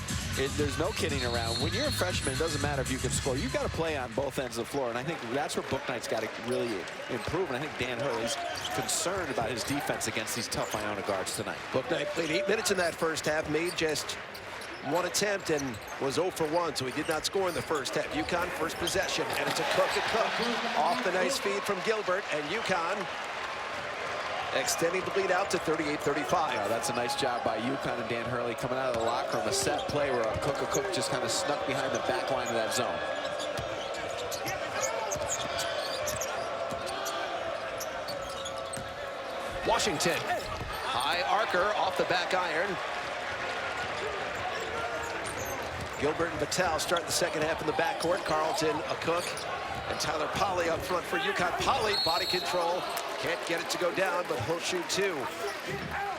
there's no kidding around. When you're a freshman, it doesn't matter if you can score. You've got to play on both ends of the floor, and I think that's where Book Knight's got to really improve, and I think Dan Hurley's concerned about his defense against these tough Iona guards tonight. Book Knight played 8 minutes in that first half, made just 1 attempt and was 0 for 1, so he did not score in the first half. UConn first possession, and it's a Cook off the nice feed from Gilbert, and UConn extending the lead out to 38-35. Yeah, that's a nice job by UConn and Dan Hurley coming out of the locker room. A set play where Cook just kind of snuck behind the back line of that zone. Washington, high arcer off the back iron. Gilbert and Vitale start the second half in the backcourt. Carlton, a Cook, and Tyler Polley up front for UConn. Polley, body control, can't get it to go down, but he'll shoot two.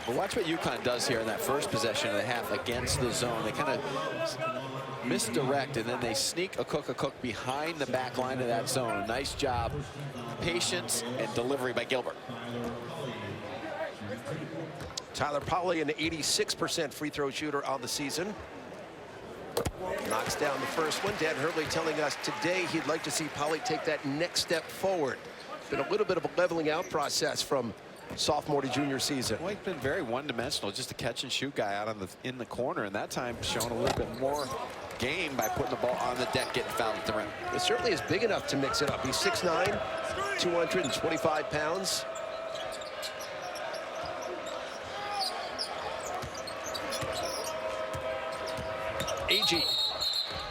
Well, watch what UConn does here in that first possession of the half against the zone. They kind of misdirect, and then they sneak a Cook behind the back line of that zone. A nice job, patience, and delivery by Gilbert. Tyler Polley, an 86% free throw shooter on the season. Knocks down the first one. Dan Hurley telling us today he'd like to see Polley take that next step forward. Been a little bit of a leveling out process from sophomore to junior season. Well, he's been very one-dimensional, just a catch and shoot guy out on in the corner, and that time showing a little bit more game by putting the ball on the deck, getting fouled at the rim. It certainly is big enough to mix it up. He's 6'9", 225 pounds. AG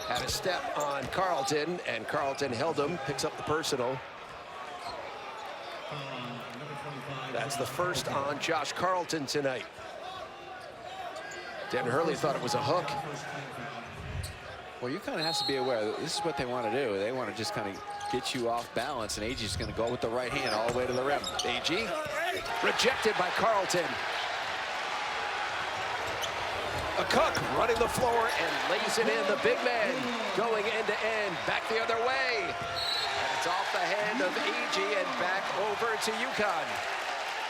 had a step on Carlton, and Carlton held him, picks up the personal. That's the first on Josh Carlton tonight. Dan Hurley thought it was a hook. Well, you kind of have to be aware that this is what they want to do. They want to just kind of get you off balance, and AG's going to go with the right hand all the way to the rim. AG rejected by Carlton. A Cook running the floor and lays it in. The big man going end to end, back the other way. And it's off the hand of AG and back over to UConn.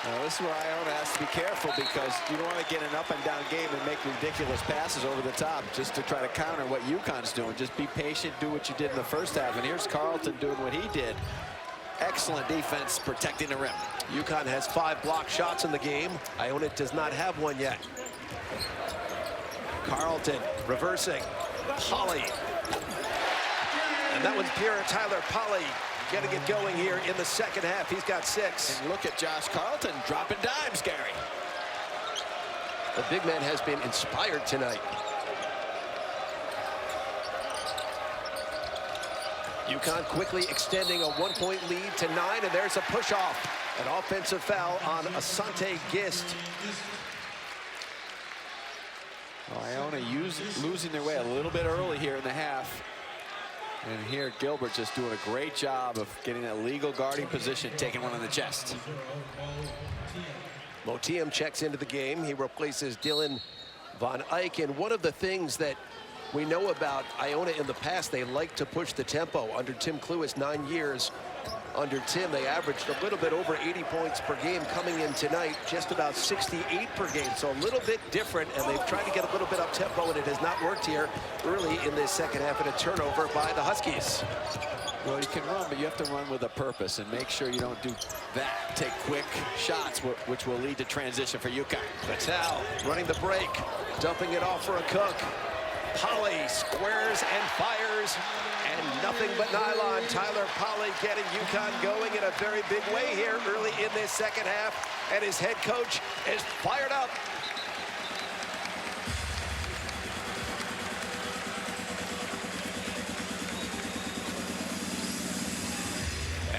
Now, this is where Iona has to be careful, because you don't want to get an up and down game and make ridiculous passes over the top just to try to counter what UConn's doing. Just be patient, do what you did in the first half. And here's Carlton doing what he did. Excellent defense protecting the rim. UConn has 5 block shots in the game. Iona does not have one yet. Carlton reversing. Polley. And that one's pure Tyler Polley getting it going here in the second half. He's got 6. And look at Josh Carlton dropping dimes, Gary. The big man has been inspired tonight. UConn quickly extending a 1-point lead to 9, and there's a push-off. An offensive foul on Asante Gist. Well, Iona losing their way a little bit early here in the half. And here Gilbert just doing a great job of getting a legal guarding position, taking one on the chest. Motiam checks into the game. He replaces Dylan Von Eyck. And one of the things that we know about Iona in the past, they like to push the tempo. Under Tim Cluess, 9 years under Tim, they averaged a little bit over 80 points per game. Coming in tonight, just about 68 per game. So a little bit different, and they've tried to get a little bit up tempo, and it has not worked here early in this second half, and a turnover by the Huskies. Well, you can run, but you have to run with a purpose and make sure you don't do that. Take quick shots, which will lead to transition for UConn. Vitale running the break, dumping it off for a Cook. Polley squares and fires, and nothing but nylon. Tyler Polley getting UConn going in a very big way here early in this second half, and his head coach is fired up.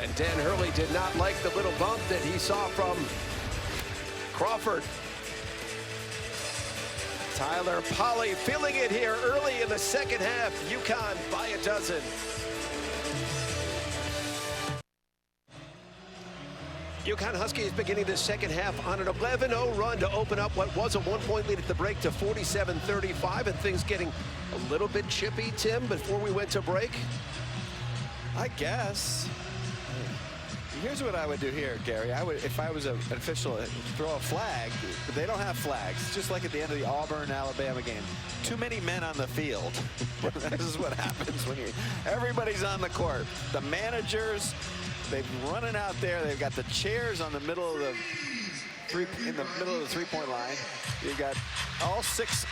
And Dan Hurley did not like the little bump that he saw from Crawford. Tyler Polley feeling it here early in the second half. UConn by a dozen. UConn Huskies beginning the second half on an 11-0 run to open up what was a 1-point lead at the break to 47-35, and things getting a little bit chippy, Tim, before we went to break. I guess. Here's what I would do here, Gary. I would, if I was an official, throw a flag. But they don't have flags. Just like at the end of the Auburn-Alabama game. Too many men on the field. This is what happens when everybody's on the court. The managers, they're running out there. They've got the chairs on the middle of the three-point line. You got all 6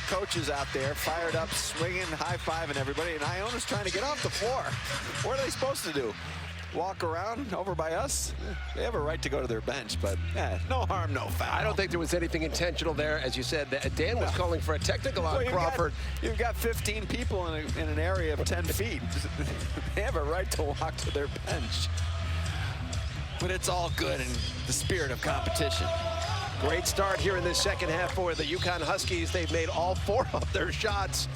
coaches out there fired up, swinging, high-fiving everybody. And Iona's trying to get off the floor. What are they supposed to do? Walk around over by us? They have a right to go to their bench, but no harm, no foul. I don't think there was anything intentional there. As you said, Dan was calling for a technical on Crawford. You've got 15 people in an area of 10 feet. They have a right to walk to their bench. But it's all good in the spirit of competition. Great start here in this second half for the UConn Huskies. They've made all 4 of their shots.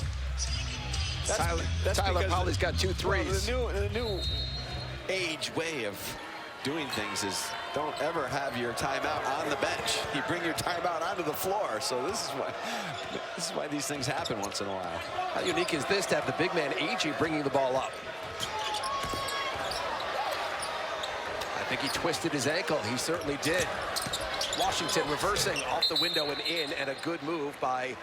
Tyler Polley's got 2 threes. Well, the new age way of doing things is don't ever have your timeout on the bench. You bring your timeout onto the floor. So this is why these things happen once in a while. How unique is this to have the big man AG bringing the ball up? I think he twisted his ankle. He certainly did. Washington reversing off the window and in, and a good move by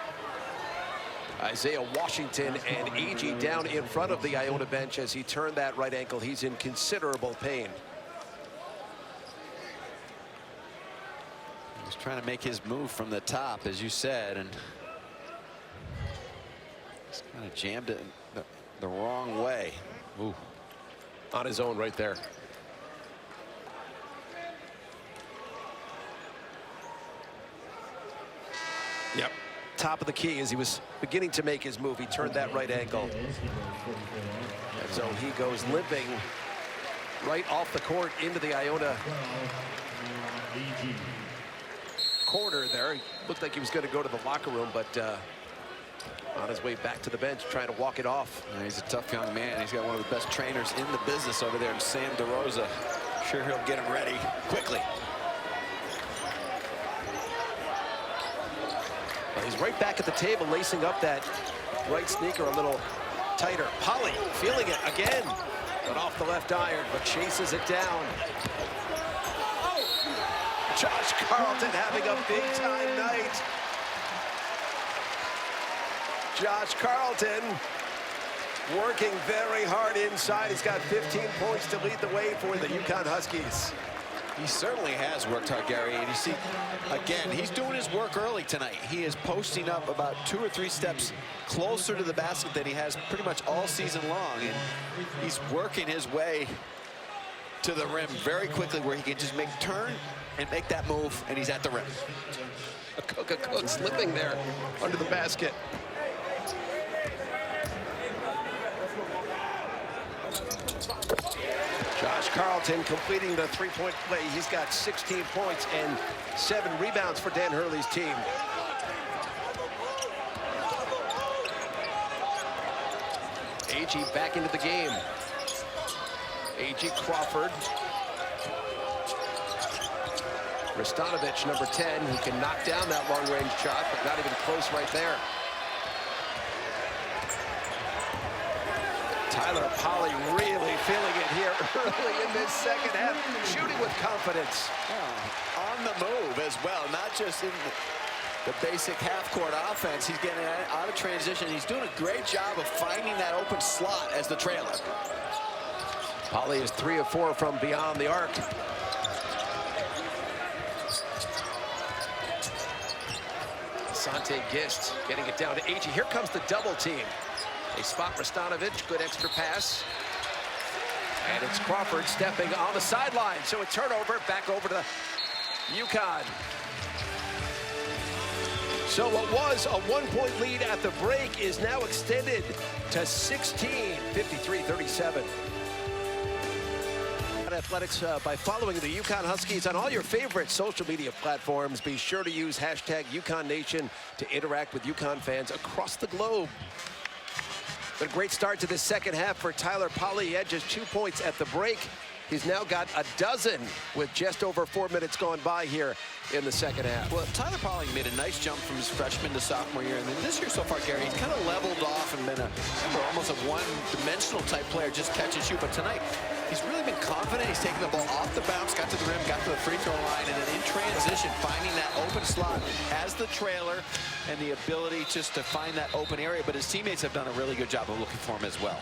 Isaiah Washington, and AG down in front of the Iona bench as he turned that right ankle. He's in considerable pain. He's trying to make his move from the top, as you said, and he's kind of jammed it the wrong way. Ooh. On his own right there. Yep. Top of the key as he was beginning to make his move. He turned that right ankle. And so he goes limping right off the court into the Iona corner there. He looked like he was going to go to the locker room, but on his way back to the bench, trying to walk it off. Yeah, he's a tough young man. He's got one of the best trainers in the business over there, Sam DeRosa. Sure, he'll get him ready quickly. Well, he's right back at the table, lacing up that right sneaker a little tighter. Polley feeling it again, but off the left iron, but chases it down. Josh Carlton having a big-time night. Josh Carlton working very hard inside. He's got 15 points to lead the way for the UConn Huskies. He certainly has worked hard, Gary, and you see, again, he's doing his work early tonight. He is posting up about 2 or 3 steps closer to the basket than he has pretty much all season long, and he's working his way to the rim very quickly where he can just turn and make that move, and he's at the rim. A Cook slipping there under the basket. Josh Carlton completing the three-point play. He's got 16 points and 7 rebounds for Dan Hurley's team. AG back into the game. AG Crawford. Restanovich, number 10, who can knock down that long-range shot, but not even close right there. Tyler Polley really feeling it here early in this second half, shooting with confidence. Yeah, on the move as well, not just in the basic half-court offense. He's getting out of transition. He's doing a great job of finding that open slot as the trailer. Polley is 3 of 4 from beyond the arc. Asante Gist getting it down to AG. Here comes the double team. They spot Restanovich, good extra pass. And it's Crawford stepping on the sideline. So a turnover, back over to UConn. So what was a 1-point lead at the break is now extended to 16, 53-37. Athletics by following the UConn Huskies on all your favorite social media platforms. Be sure to use hashtag UConn Nation to interact with UConn fans across the globe. But a great start to this second half for Tyler Polley. He had just 2 points at the break. He's now got a dozen with just over 4 minutes gone by here in the second half. Well, Tyler Polley made a nice jump from his freshman to sophomore year. And then this year so far, Gary, he's kind of leveled off and been almost a one-dimensional type player, just catch and shoot. But tonight, he's really been confident. He's taken the ball off the bounce, got to the rim, got to the free throw line, and then in transition, finding that open slot as the trailer and the ability just to find that open area. But his teammates have done a really good job of looking for him as well.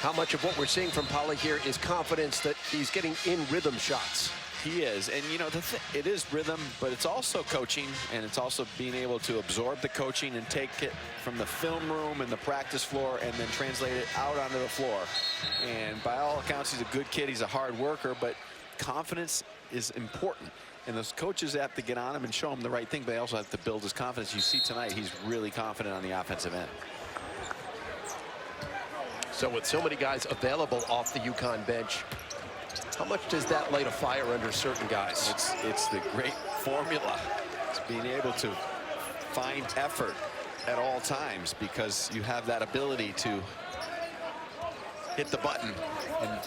How much of what we're seeing from Polley here is confidence that he's getting in rhythm shots? He is, and you know, it is rhythm, but it's also coaching, and it's also being able to absorb the coaching and take it from the film room and the practice floor and then translate it out onto the floor. And by all accounts, he's a good kid, he's a hard worker, but confidence is important. And those coaches have to get on him and show him the right thing, but they also have to build his confidence. You see tonight, he's really confident on the offensive end. So with so many guys available off the UConn bench, how much does that light a fire under certain guys? It's the great formula. It's being able to find effort at all times because you have that ability to hit the button and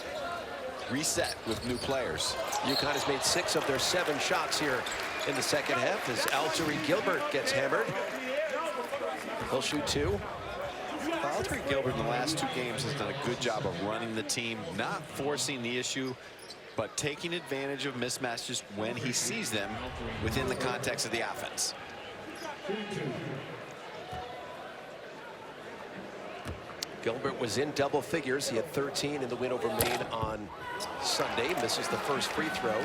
reset with new players. UConn has made 6 of their 7 shots here in the second half as Algery Gilbert gets hammered. He'll shoot 2. Algery Gilbert in the last 2 games has done a good job of running the team, not forcing the issue, but taking advantage of mismatches when he sees them within the context of the offense. Gilbert was in double figures. He had 13 in the win over Maine on Sunday. Misses the first free throw.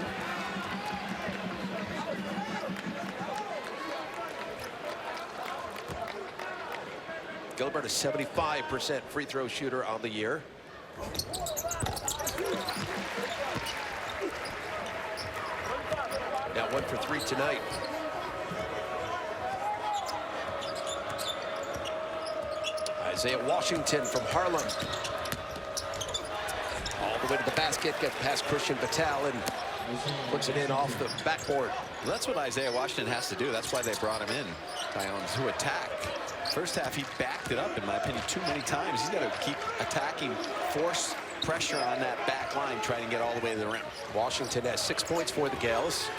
Gilbert, a 75% free throw shooter on the year. Now 1 for 3 tonight. Isaiah Washington from Harlem. All the way to the basket, gets past Christian Batal and puts it in off the backboard. Well, that's what Isaiah Washington has to do. That's why they brought him in, Iona, to attack. First half, he backed it up, in my opinion, too many times. He's got to keep attacking, force pressure on that back line, trying to get all the way to the rim. Washington has 6 points for the Gales.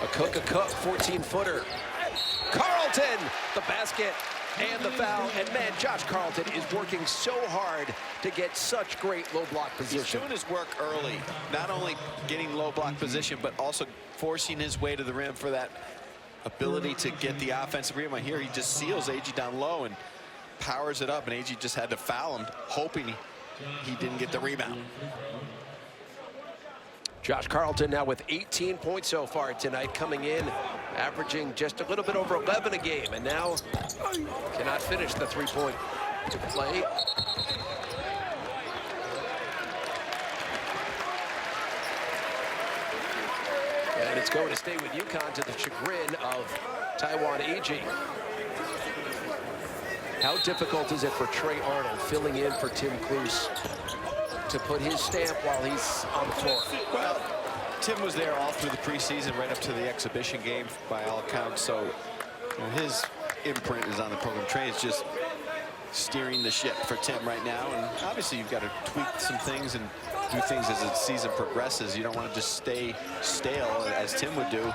A Cook, 14-footer. Carlton, the basket and the foul. And man, Josh Carlton is working so hard to get such great low block position. He's doing his work early, not only getting low block position, but also forcing his way to the rim for that ability to get the offensive rebound. Here, he just seals AG down low and powers it up, and AG just had to foul him, hoping he didn't get the rebound. Josh Carlton now with 18 points so far tonight, coming in, averaging just a little bit over 11 a game, and now cannot finish the three-point play. And it's going to stay with UConn to the chagrin of Taiwan AG. How difficult is it for Trey Arnold filling in for Tim Kluse to put his stamp while he's on the floor? Well, Tim was there all through the preseason, right up to the exhibition game by all accounts, so you know, his imprint is on the program. Trey is just steering the ship for Tim right now, and obviously you've got to tweak some things and do things as the season progresses. You don't want to just stay stale as Tim would do.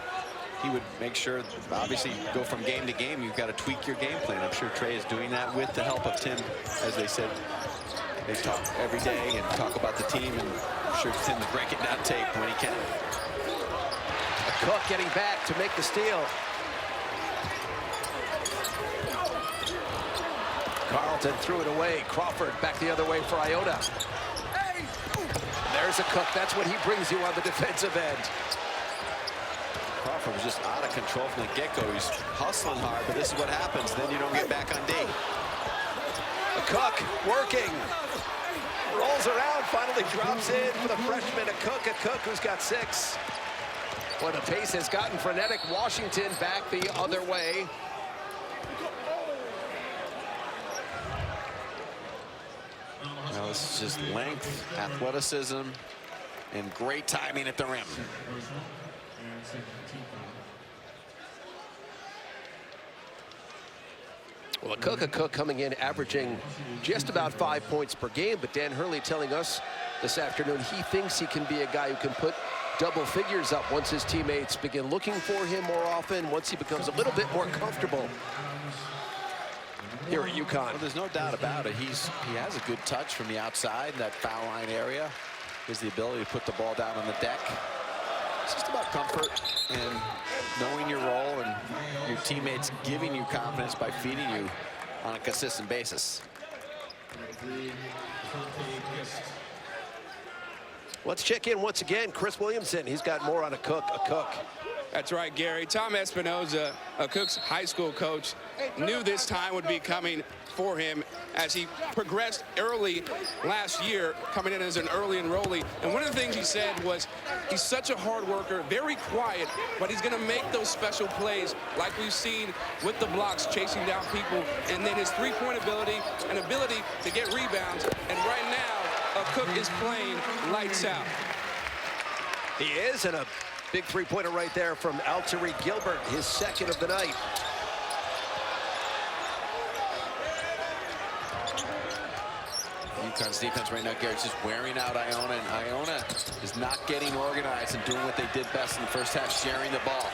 He would make sure, obviously, go from game to game. You've got to tweak your game plan. I'm sure Trey is doing that with the help of Tim. As they said, they talk every day and talk about the team, and I'm sure Tim is breaking down tape when he can. Cook getting back to make the steal. Carlton threw it away. Crawford back the other way for Iona. There's a Cook. That's what he brings you on the defensive end. Crawford was just out of control from the get-go. He's hustling hard, but this is what happens. Then you don't get back on D. A Cook working. Rolls around, finally drops in for the freshman. A Cook who's got 6. Well, the pace has gotten frenetic. Washington back the other way. Now this is just length, athleticism, and great timing at the rim. Well, a Cook coming in averaging just about 5 points per game, but Dan Hurley telling us this afternoon he thinks he can be a guy who can put double figures up once his teammates begin looking for him more often, once he becomes a little bit more comfortable here at UConn. Well, there's no doubt about it. He has a good touch from the outside, that foul line area. He has the ability to put the ball down on the deck. It's just about comfort and knowing your role and your teammates giving you confidence by feeding you on a consistent basis. Let's check in once again. Chris Williamson, he's got more on a Cook. That's right, Gary. Tom Espinoza, a Cook's high school coach, knew this time would be coming for him as he progressed early last year, coming in as an early enrollee. And one of the things he said was he's such a hard worker, very quiet, but he's going to make those special plays like we've seen with the blocks, chasing down people, and then his three-point ability and ability to get rebounds. And right now, Cook is playing lights out. He is, and a big three-pointer right there from Alteri Gilbert, his second of the night. UConn's defense right now, Gary, is just wearing out Iona, and Iona is not getting organized and doing what they did best in the first half, sharing the ball.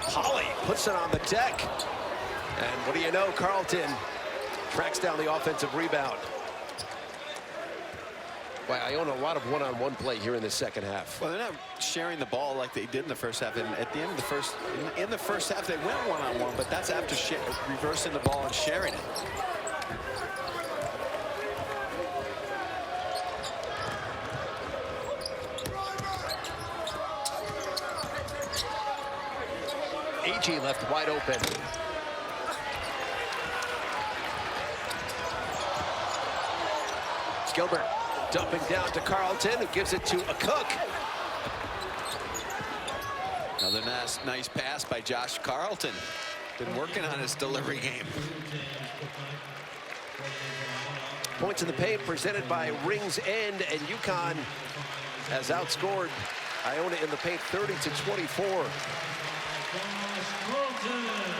Holly puts it on the deck. And what do you know, Carlton tracks down the offensive rebound. Boy, Iona, a lot of one-on-one play here in the second half. Well, they're not sharing the ball like they did in the first half. And at the end of the first, in the first half, they went one-on-one, but that's after reversing the ball and sharing it. AG left wide open. It's Gilbert dumping down to Carlton, who gives it to a Cook. Another nice pass by Josh Carlton. Been working on his delivery game. Points in the paint presented by Rings End, and UConn has outscored Iona in the paint 30-24.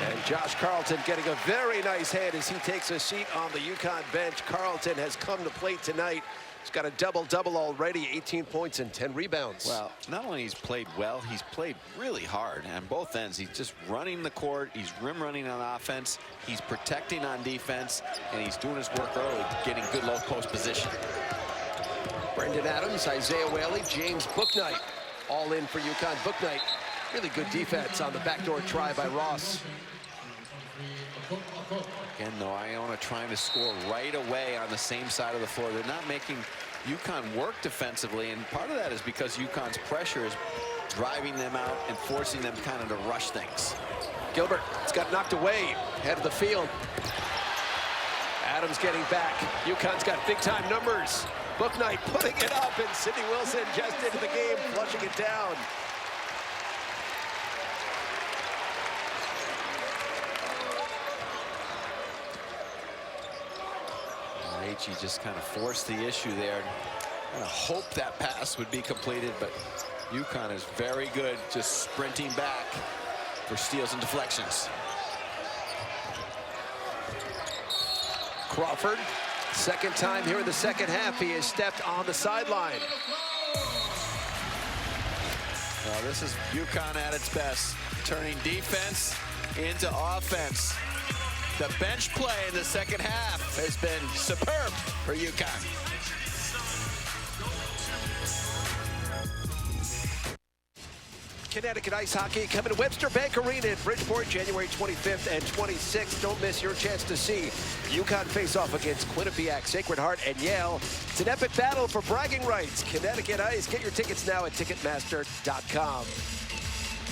And Josh Carlton getting a very nice hand as he takes a seat on the UConn bench. Carlton has come to play tonight. He's got a double-double already, 18 points and 10 rebounds. Well, not only he's played well, he's played really hard on both ends. He's just running the court. He's rim running on offense. He's protecting on defense, and he's doing his work early, getting good low post position. Brendan Adams, Isaiah Whaley, James Bouknight, all in for UConn. Bouknight, really good defense on the backdoor try by Ross. Again, though, Iona trying to score right away on the same side of the floor. They're not making UConn work defensively, and part of that is because UConn's pressure is driving them out and forcing them kind of to rush things. Gilbert, it's got knocked away, head of the field. Adams getting back. UConn's got big-time numbers. Bouknight putting it up, and Sidney Wilson just into the game, flushing it down. He just kind of forced the issue there. Kind of hope that pass would be completed, but UConn is very good just sprinting back for steals and deflections. Crawford, second time here in the second half, he has stepped on the sideline. Well, this is UConn at its best, turning defense into offense. The bench play in the second half has been superb for UConn. Connecticut Ice Hockey coming to Webster Bank Arena in Bridgeport, January 25th and 26th. Don't miss your chance to see UConn face off against Quinnipiac, Sacred Heart, and Yale. It's an epic battle for bragging rights. Connecticut Ice, get your tickets now at Ticketmaster.com.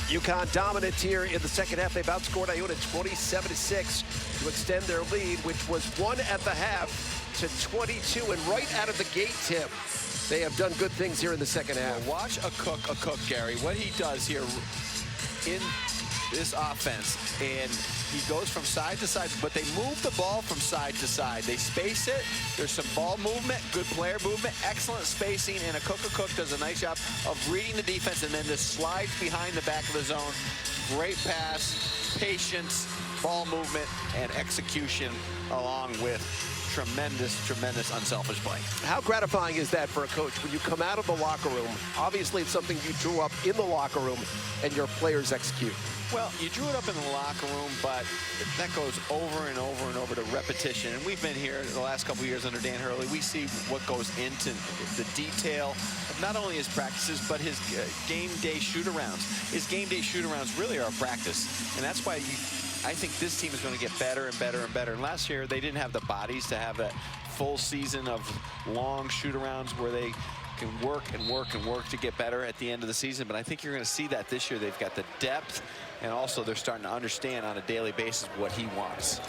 UConn dominant here in the second half. They've outscored Iona 27-6 to extend their lead, which was 1 at the half to 22. And right out of the gate, Tim, they have done good things here in the second half. Well, watch a cook, Gary. What he does here in this offense, and he goes from side to side, but they move the ball from side to side. They space it. There's some ball movement, good player movement, excellent spacing, and a cook does a nice job of reading the defense and then just slides behind the back of the zone. Great pass, patience, ball movement, and execution, along with tremendous unselfish play. How gratifying is that for a coach when you come out of the locker room? Obviously, it's something you drew up in the locker room and your players execute. Well, you drew it up in the locker room, but that goes over and over and over to repetition. And we've been here the last couple of years under Dan Hurley. We see what goes into the detail of not only his practices, but his game day shoot-arounds. His game day shoot-arounds really are a practice. And that's why I think this team is going to get better and better and better. And last year, they didn't have the bodies to have that full season of long shoot-arounds where they can work and work and work to get better at the end of the season. But I think you're going to see that this year. They've got the depth, and also they're starting to understand on a daily basis what he wants.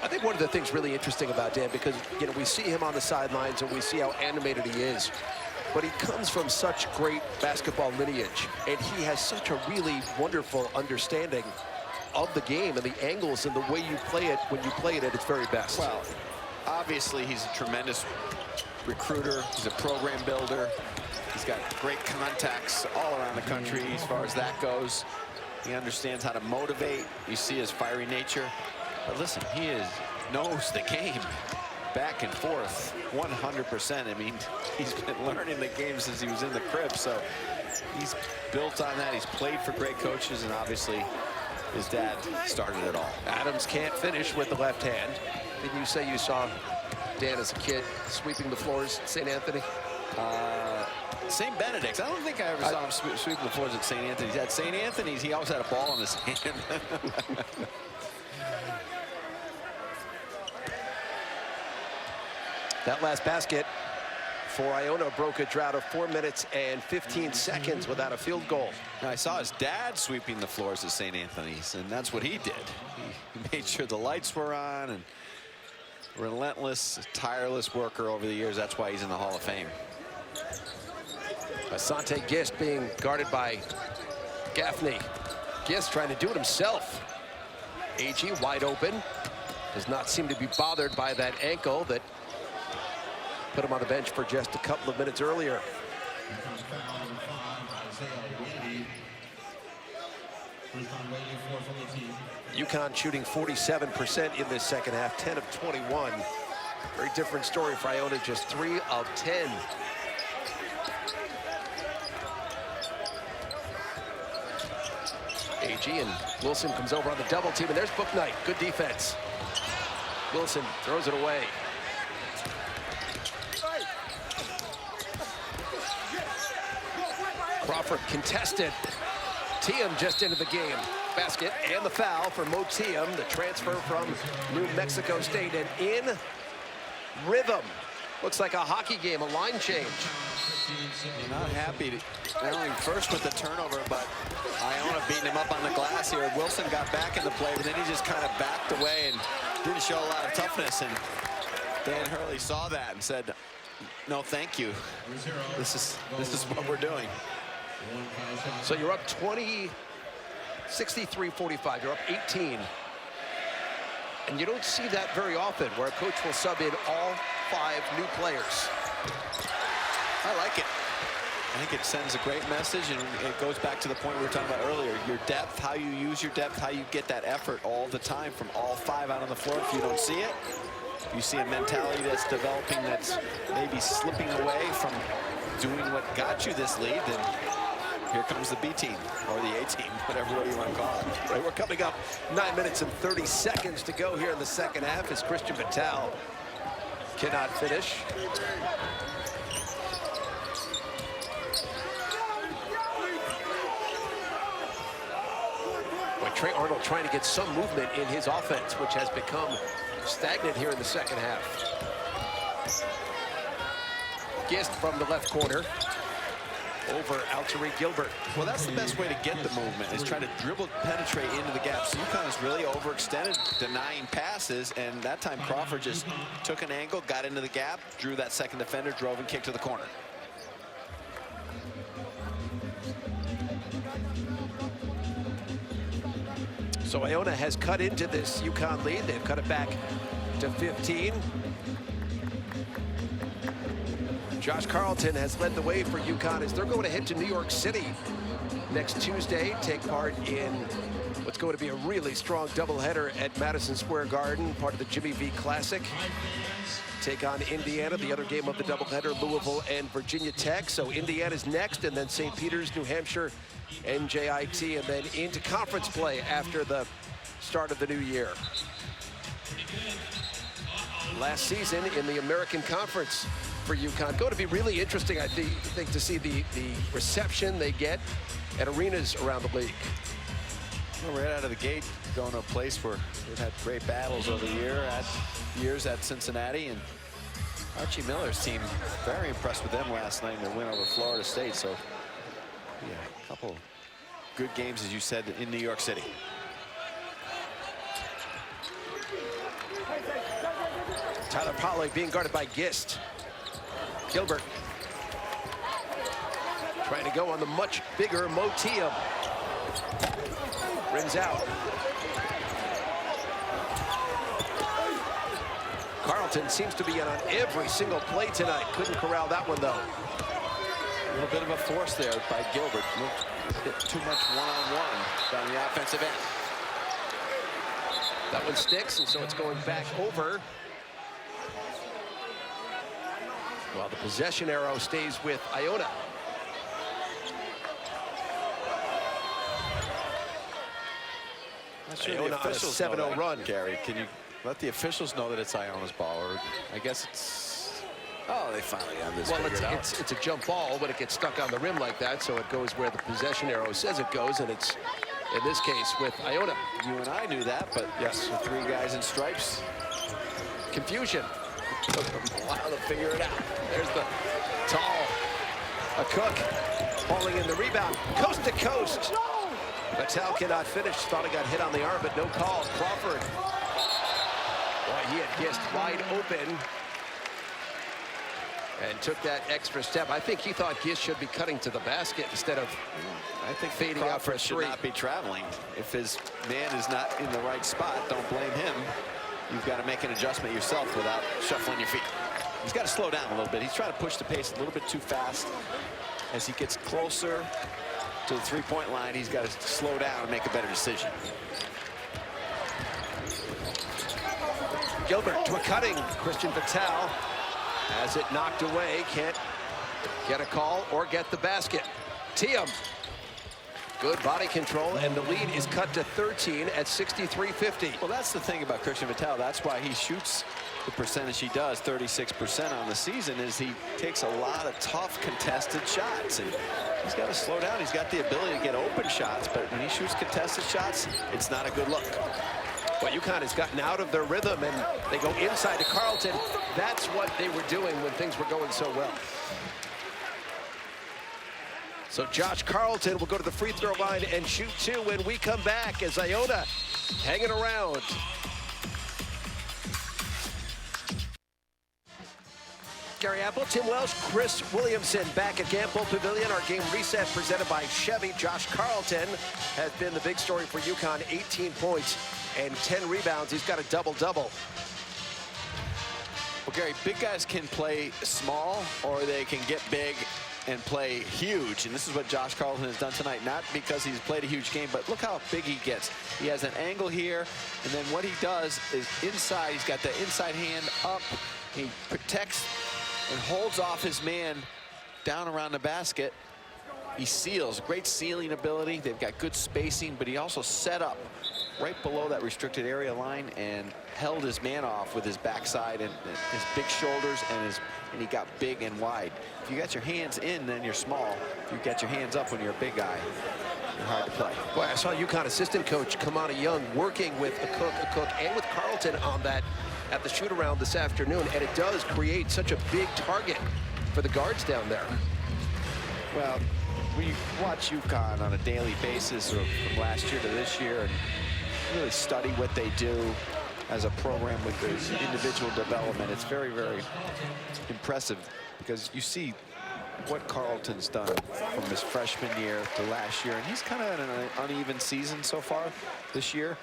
I think one of the things really interesting about Dan, because we see him on the sidelines and we see how animated he is, but he comes from such great basketball lineage, and he has such a really wonderful understanding of the game and the angles and the way you play it when you play it at its very best. Well, obviously he's a tremendous recruiter. He's a program builder. He's got great contacts all around the country as far as that goes. He understands how to motivate. You see his fiery nature. But listen, he knows the game back and forth 100%. I mean, he's been learning the game since he was in the crib. So he's built on that. He's played for great coaches, and obviously his dad started it all. Adams can't finish with the left hand. Didn't you say you saw Dan as a kid sweeping the floors at St. Anthony? St. Benedict's. I don't think I ever saw him sweeping the floors at St. Anthony's. At St. Anthony's, he always had a ball in his hand. That last basket for Iona broke a drought of 4 minutes and 15 seconds without a field goal. Now, I saw his dad sweeping the floors at St. Anthony's, and that's what he did. He made sure the lights were on, and relentless, tireless worker over the years. That's why he's in the Hall of Fame. Asante Gist being guarded by Gaffney. Gist trying to do it himself. AG wide open. Does not seem to be bothered by that ankle that put him on the bench for just a couple of minutes earlier. UConn shooting 47% in this second half, 10 of 21. Very different story for Iona, just 3 of 10. AG and Wilson comes over on the double team, and there's Bouknight. Good defense. Wilson throws it away. Crawford contested. Tiem just into the game. Basket and the foul for Mo Tiem, the transfer from New Mexico State, and in rhythm. Looks like a hockey game, a line change. Not happy going first with the turnover, but Iona beating him up on the glass here. Wilson got back in the play, but then he just kind of backed away and didn't show a lot of toughness. And Dan Hurley saw that and said, "No, thank you. This is what we're doing." So you're up 20, 63-45. You're up 18. And you don't see that very often, where a coach will sub in all 5 new players. I like it. I think it sends a great message, and it goes back to the point we were talking about earlier. Your depth, how you use your depth, how you get that effort all the time from all 5 out on the floor. If you don't see it, you see a mentality that's developing that's maybe slipping away from doing what got you this lead, then here comes the B team, or the A team, whatever way you want to call it. Right, we're coming up 9 minutes and 30 seconds to go here in the second half as Christian Vital cannot finish. Trey Arnold trying to get some movement in his offense, which has become stagnant here in the second half. Gist from the left corner over Altari Gilbert. Well, that's the best way to get the movement, is try to dribble, penetrate into the gap. So UConn is really overextended, denying passes, and that time Crawford just took an angle, got into the gap, drew that second defender, drove and kicked to the corner. So Iona has cut into this UConn lead. They've cut it back to 15. Josh Carlton has led the way for UConn as they're going to head to New York City next Tuesday, take part in what's going to be a really strong doubleheader at Madison Square Garden, part of the Jimmy V Classic. Take on Indiana, the other game of the doubleheader, Louisville and Virginia Tech. So Indiana's next, and then St. Peter's, New Hampshire, NJIT, and then into conference play after the start of the new year. Last season in the American Conference for UConn. Going to be really interesting, I think, to see the reception they get at arenas around the league. Well, right out of the gate, going to a place where they've had great battles over the years at Cincinnati, and Archie Miller's team, very impressed with them last night in their win over Florida State. So, yeah, a couple good games, as you said, in New York City. Tyler Polley being guarded by Gist. Gilbert trying to go on the much bigger Mo Tiem. Rims out. Carlton seems to be in on every single play tonight. Couldn't corral that one, though. A little bit of a force there by Gilbert. A bit too much one-on-one down the offensive end. That one sticks, and so it's going back over. Well, the possession arrow stays with Iona. Not sure Iona the on a officials 7-0 know that, run. Gary, can you let the officials know that it's Iona's ball? Or I guess it's... Oh, they finally have this figured out. It's a jump ball, but it gets stuck on the rim like that, so it goes where the possession arrow says it goes, and it's, in this case, with Iona. You and I knew that, but yes, the three guys in stripes. Confusion. Took them a while to figure it out. There's the tall. A Cook falling in the rebound. Coast to coast. Patel cannot finish. Thought he got hit on the arm, but no call. Crawford. Boy, he had Gist wide open. And took that extra step. I think he thought Gist should be cutting to the basket instead of fading out for a should three. not be traveling. If his man is not in the right spot, don't blame him. You've got to make an adjustment yourself without shuffling your feet. He's got to slow down a little bit. He's trying to push the pace a little bit too fast. As he gets closer to the three-point line, he's got to slow down and make a better decision. Gilbert to a cutting. Christian Patel has it knocked away. Can't get a call or get the basket. Tiem. Good body control, and the lead is cut to 13 at 63-50. Well, that's the thing about Christian Patel. That's why he shoots the percentage he does, 36% on the season, is he takes a lot of tough contested shots. And he's got to slow down. He's got the ability to get open shots, but when he shoots contested shots, it's not a good look. Well, UConn has gotten out of their rhythm, and they go inside to Carlton. That's what they were doing when things were going so well. So Josh Carlton will go to the free throw line and shoot two when we come back as Iona hanging around. Gary Apple, Tim Welsh, Chris Williamson back at Gamble Pavilion. Our game reset presented by Chevy. Josh Carlton has been the big story for UConn. 18 points and 10 rebounds. He's got a double-double. Well, Gary, big guys can play small or they can get big and play huge, and this is what Josh Carlton has done tonight, not because he's played a huge game, but look how big he gets. He has an angle here, and then what he does is inside, he's got the inside hand up, he protects and holds off his man down around the basket. He seals, great sealing ability. They've got good spacing, but he also set up right below that restricted area line and held his man off with his backside and his big shoulders, and he got big and wide. If you got your hands in, then you're small. If you got your hands up when you're a big guy, you're hard to play. Boy, I saw UConn assistant coach Kamana Young working with a Cook, and with Carlton on that at the shoot-around this afternoon, and it does create such a big target for the guards down there. Well, we watch UConn on a daily basis from last year to this year and really study what they do as a program with this individual development. It's very, very impressive because you see what Carlton's done from his freshman year to last year, and he's kind of in an uneven season so far this year.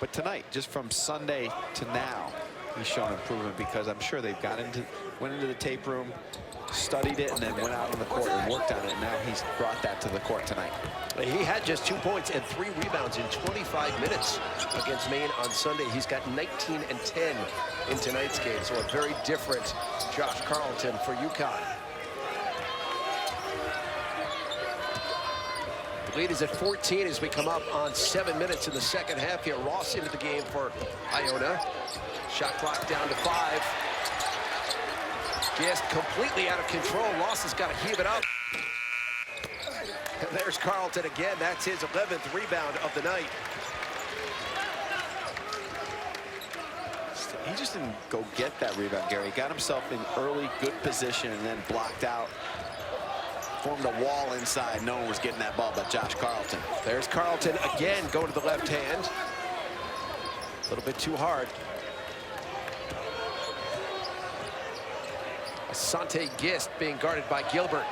But tonight, just from Sunday to now, he's shown improvement because I'm sure they've went into the tape room, studied it, and then went out on the court and worked on it. And now he's brought that to the court tonight. He had just 2 points and 3 rebounds in 25 minutes against Maine on Sunday. He's got 19 and 10 in tonight's game. So a very different Josh Carlton for UConn. The lead is at 14 as we come up on 7 minutes in the second half here. Ross into the game for Iona. Shot clock down to 5. Gist completely out of control. Ross has got to heave it up. And there's Carlton again. That's his 11th rebound of the night. He just didn't go get that rebound, Gary. He got himself in early, good position, and then blocked out. Formed a wall inside. No one was getting that ball but Josh Carlton. There's Carlton again, going to the left hand. A little bit too hard. Asante Gist being guarded by Gilbert.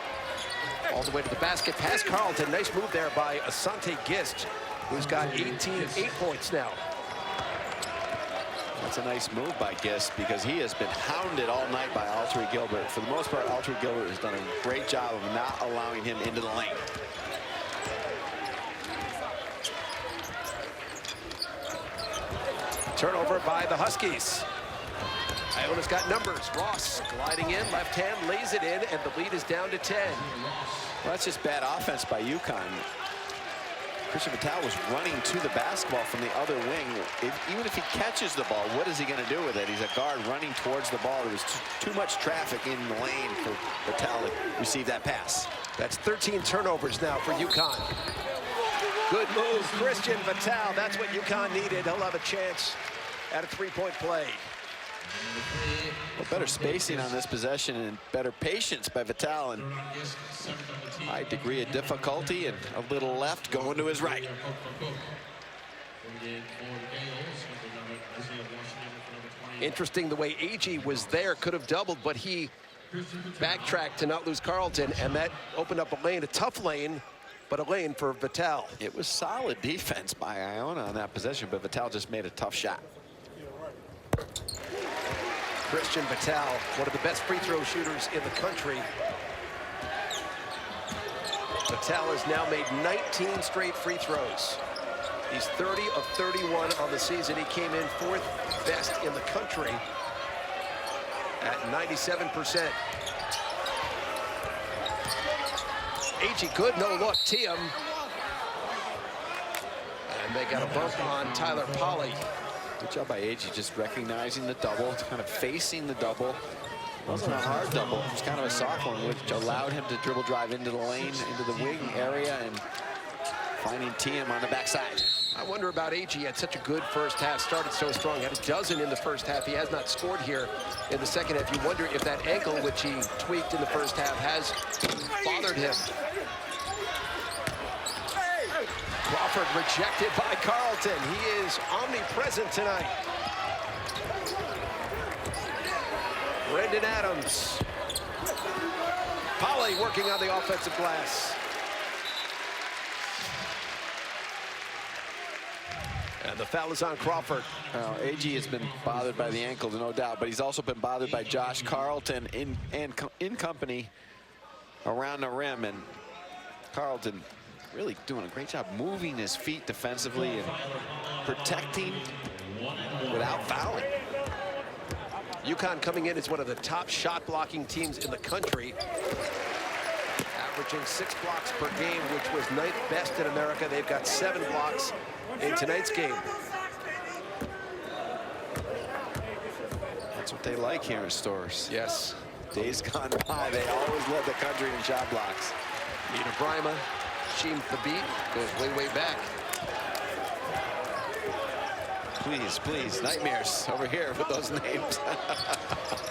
All the way to the basket, past Carlton. Nice move there by Asante Gist, who's got 18 and 8 points now. That's a nice move by Gist because he has been hounded all night by Altry Gilbert. For the most part, Altry Gilbert has done a great job of not allowing him into the lane. Turnover by the Huskies. Iona's got numbers. Ross gliding in, left hand, lays it in, and the lead is down to 10. Well, that's just bad offense by UConn. Christian Vitale was running to the basketball from the other wing. Even if he catches the ball, what is he going to do with it? He's a guard running towards the ball. There was too much traffic in the lane for Vitale to receive that pass. That's 13 turnovers now for UConn. Good move, Christian Vitale. That's what UConn needed. He'll have a chance at a three-point play. Well, better spacing on this possession and better patience by Vitale, and high degree of difficulty and a little left going to his right. Interesting the way Agee was there, could have doubled, but he backtracked to not lose Carlton, and that opened up a lane, a tough lane, but a lane for Vitale. It was solid defense by Iona on that possession, but Vitale just made a tough shot. Christian Vitale, one of the best free throw shooters in the country. Vitale has now made 19 straight free throws. He's 30 of 31 on the season. He came in 4th best in the country at 97%. Agee good, no look, Tiem. And they got a bump on Tyler Polley. Good job by Agee, just recognizing the double, kind of facing the double. It wasn't a hard double, it was kind of a soft one, which allowed him to dribble drive into the lane, into the wing area, and finding Tiem on the backside. I wonder about Agee. He had such a good first half, started so strong, had a dozen in the first half. He has not scored here in the second half. You wonder if that ankle, which he tweaked in the first half, has bothered him. Crawford rejected by Carlton. He is omnipresent tonight. Brendan Adams. Polley working on the offensive glass. And the foul is on Crawford. Agee has been bothered by the ankles, no doubt, but he's also been bothered by Josh Carlton in company around the rim, and Carlton really doing a great job moving his feet defensively and protecting without fouling. UConn coming in as one of the top shot blocking teams in the country, averaging 6 blocks per game, which was 9th best in America. They've got 7 blocks in tonight's game. That's what they like here in Stores. Yes. Days gone by, they always led the country in shot blocks. Nina Brima, Sheem Thabit, goes way, way back. Please, please, nightmares over here with those names.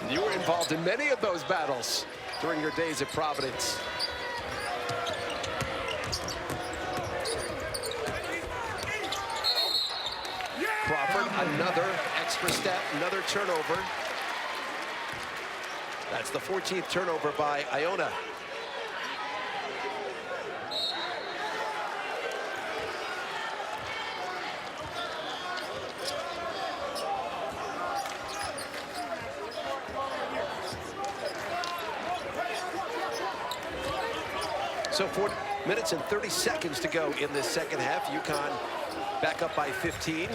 You were involved in many of those battles during your days at Providence. Crawford, another extra step, another turnover. That's the 14th turnover by Iona. So 4 minutes and 30 seconds to go in this second half. UConn back up by 15.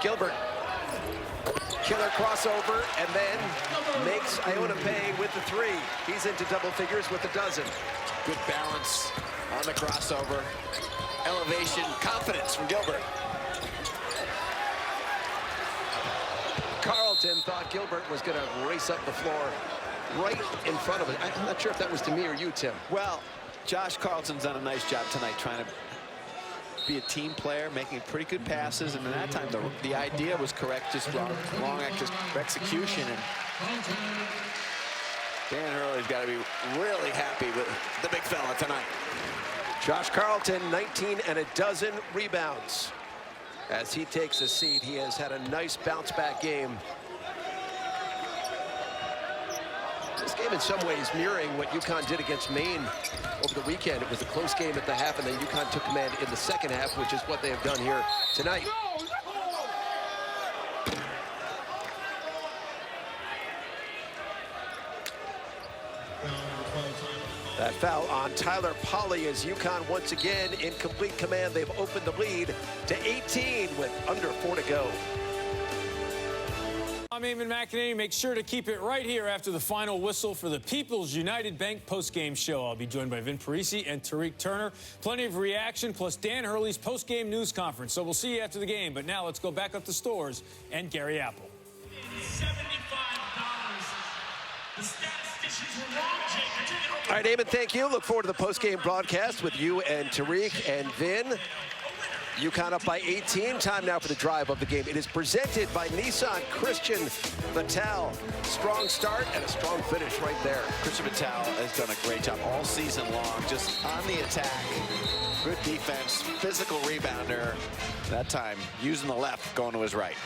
Gilbert, killer crossover, and then makes Iona pay with the 3. He's into double figures with a dozen. Good balance on the crossover. Elevation, confidence from Gilbert. Carlton thought Gilbert was going to race up the floor right in front of it. I'm not sure if that was to me or you, Tim. Well, Josh Carlton's done a nice job tonight trying to be a team player, making pretty good passes, and in that time the idea was correct, just wrong execution. And Dan Hurley's got to be really happy with the big fella tonight. Josh Carlton, 19 and a dozen rebounds. As he takes a seat, he has had a nice bounce-back game. This game in some ways mirroring what UConn did against Maine over the weekend. It was a close game at the half, and then UConn took command in the second half, which is what they have done here tonight. That foul on Tyler Polley as UConn once again in complete command. They've opened the lead to 18 with under 4 to go. I'm Eamon McEnany. Make sure to keep it right here after the final whistle for the People's United Bank postgame show. I'll be joined by Vin Parisi and Tariq Turner. Plenty of reaction, plus Dan Hurley's postgame news conference. So we'll see you after the game. But now let's go back up the stores and Gary Apple. $75. The statisticians were wrong, Jake. All right, Eamon, thank you. Look forward to the postgame broadcast with you and Tariq and Vin. UConn up by 18. Time now for the drive of the game. It is presented by Nissan. Christian Vitale. Strong start and a strong finish right there. Christian Vitale has done a great job all season long, just on the attack. Good defense, physical rebounder. That time, using the left, going to his right.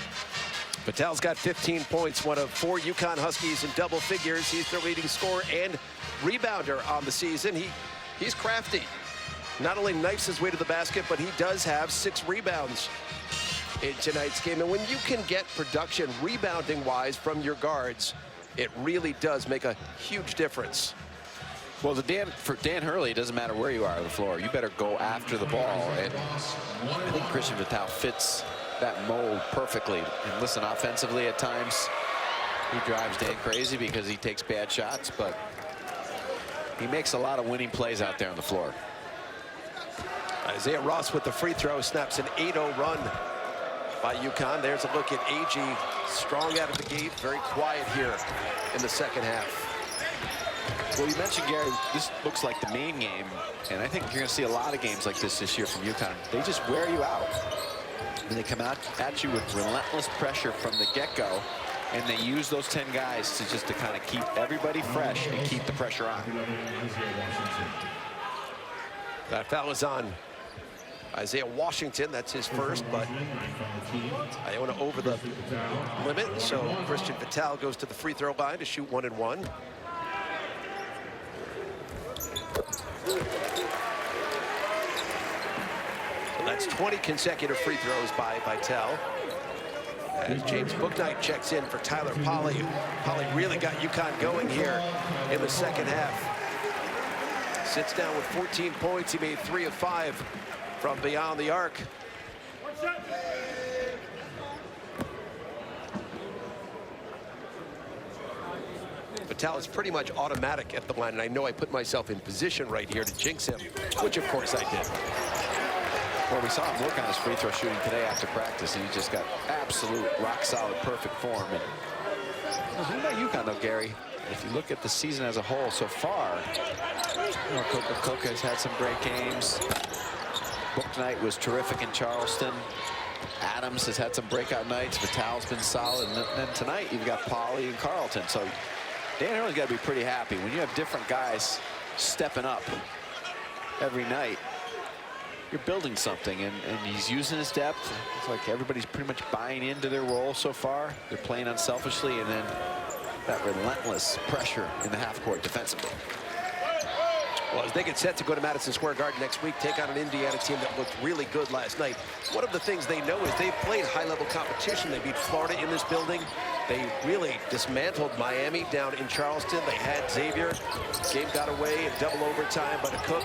Vitale's got 15 points, one of 4 UConn Huskies in double figures. He's their leading scorer and rebounder on the season. He's crafty. Not only knifes his way to the basket, but he does have 6 rebounds in tonight's game. And when you can get production rebounding-wise from your guards, it really does make a huge difference. Well, for Dan Hurley, it doesn't matter where you are on the floor. You better go after the ball. And I think Christian Vitale fits that mold perfectly. And listen, offensively at times, he drives Dan crazy because he takes bad shots, but he makes a lot of winning plays out there on the floor. Isaiah Ross with the free throw, snaps an 8-0 run by UConn. There's a look at AG, strong out of the gate, very quiet here in the second half. Well, you mentioned, Gary, this looks like the main game, and I think you're going to see a lot of games like this year from UConn. They just wear you out. And they come out at you with relentless pressure from the get-go, and they use those 10 guys to kind of keep everybody fresh and keep the pressure on. That foul is on Isaiah Washington. That's his first, but Iona over the limit, so Christian Vitale goes to the free throw line to shoot 1 and 1. So that's 20 consecutive free throws by Vitale. As James Bouknight checks in for Tyler Polley. Polley really got UConn going here in the second half. Sits down with 14 points. He made 3 of 5 from beyond the arc. Vitale is pretty much automatic at the line, and I know I put myself in position right here to jinx him, which of course I did. Well, we saw him work on his free throw shooting today after practice, and he just got absolute rock-solid, perfect form. And what about UConn, though, Gary? If you look at the season as a whole so far, you know, Cook has had some great games. Bouknight was terrific in Charleston. Adams has had some breakout nights. Vitale's been solid. And then tonight, you've got Polley and Carlton. So Dan Hurley's got to be pretty happy. When you have different guys stepping up every night, you're building something, and he's using his depth. It's like everybody's pretty much buying into their role so far. They're playing unselfishly, and then that relentless pressure in the half court defensively. Well, as they get set to go to Madison Square Garden next week, take on an Indiana team that looked really good last night. One of the things they know is they've played high-level competition. They beat Florida in this building. They really dismantled Miami down in Charleston. They had Xavier. Game got away in double overtime, but a Cook.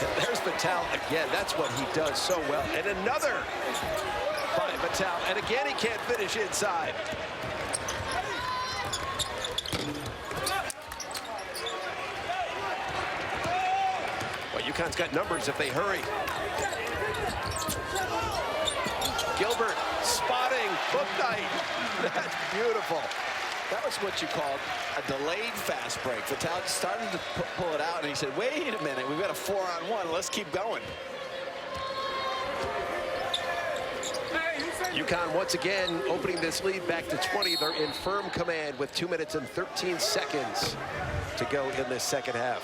And there's Vitale again. That's what he does so well. And another by Vitale. And again, he can't finish inside. Well, UConn's got numbers if they hurry. Gilbert spotting Bouknight. That's beautiful. That was what you called a delayed fast break. Vitale started to pull it out, and he said, wait a minute, we've got a 4-on-1. Let's keep going. UConn once again opening this lead back to 20. They're in firm command with 2 minutes and 13 seconds to go in this second half.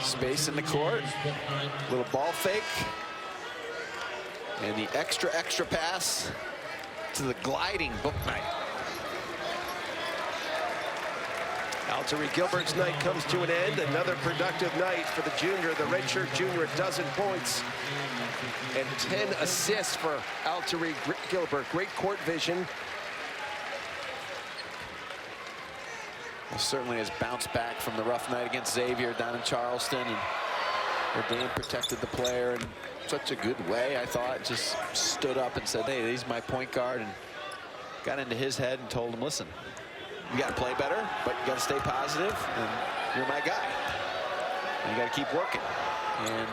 Space in the court, little ball fake, and the extra pass to the gliding Bouknight. Tariq Gilbert's night comes to an end. Another productive night for the junior, the redshirt junior, a dozen points and 10 assists for Tariq Gilbert. Great court vision. Well, certainly has bounced back from the rough night against Xavier down in Charleston, and Dan protected the player in such a good way. I thought just stood up and said, hey, he's my point guard, and got into his head and told him, listen, you got to play better, but you got to stay positive, and you're my guy. And you got to keep working. And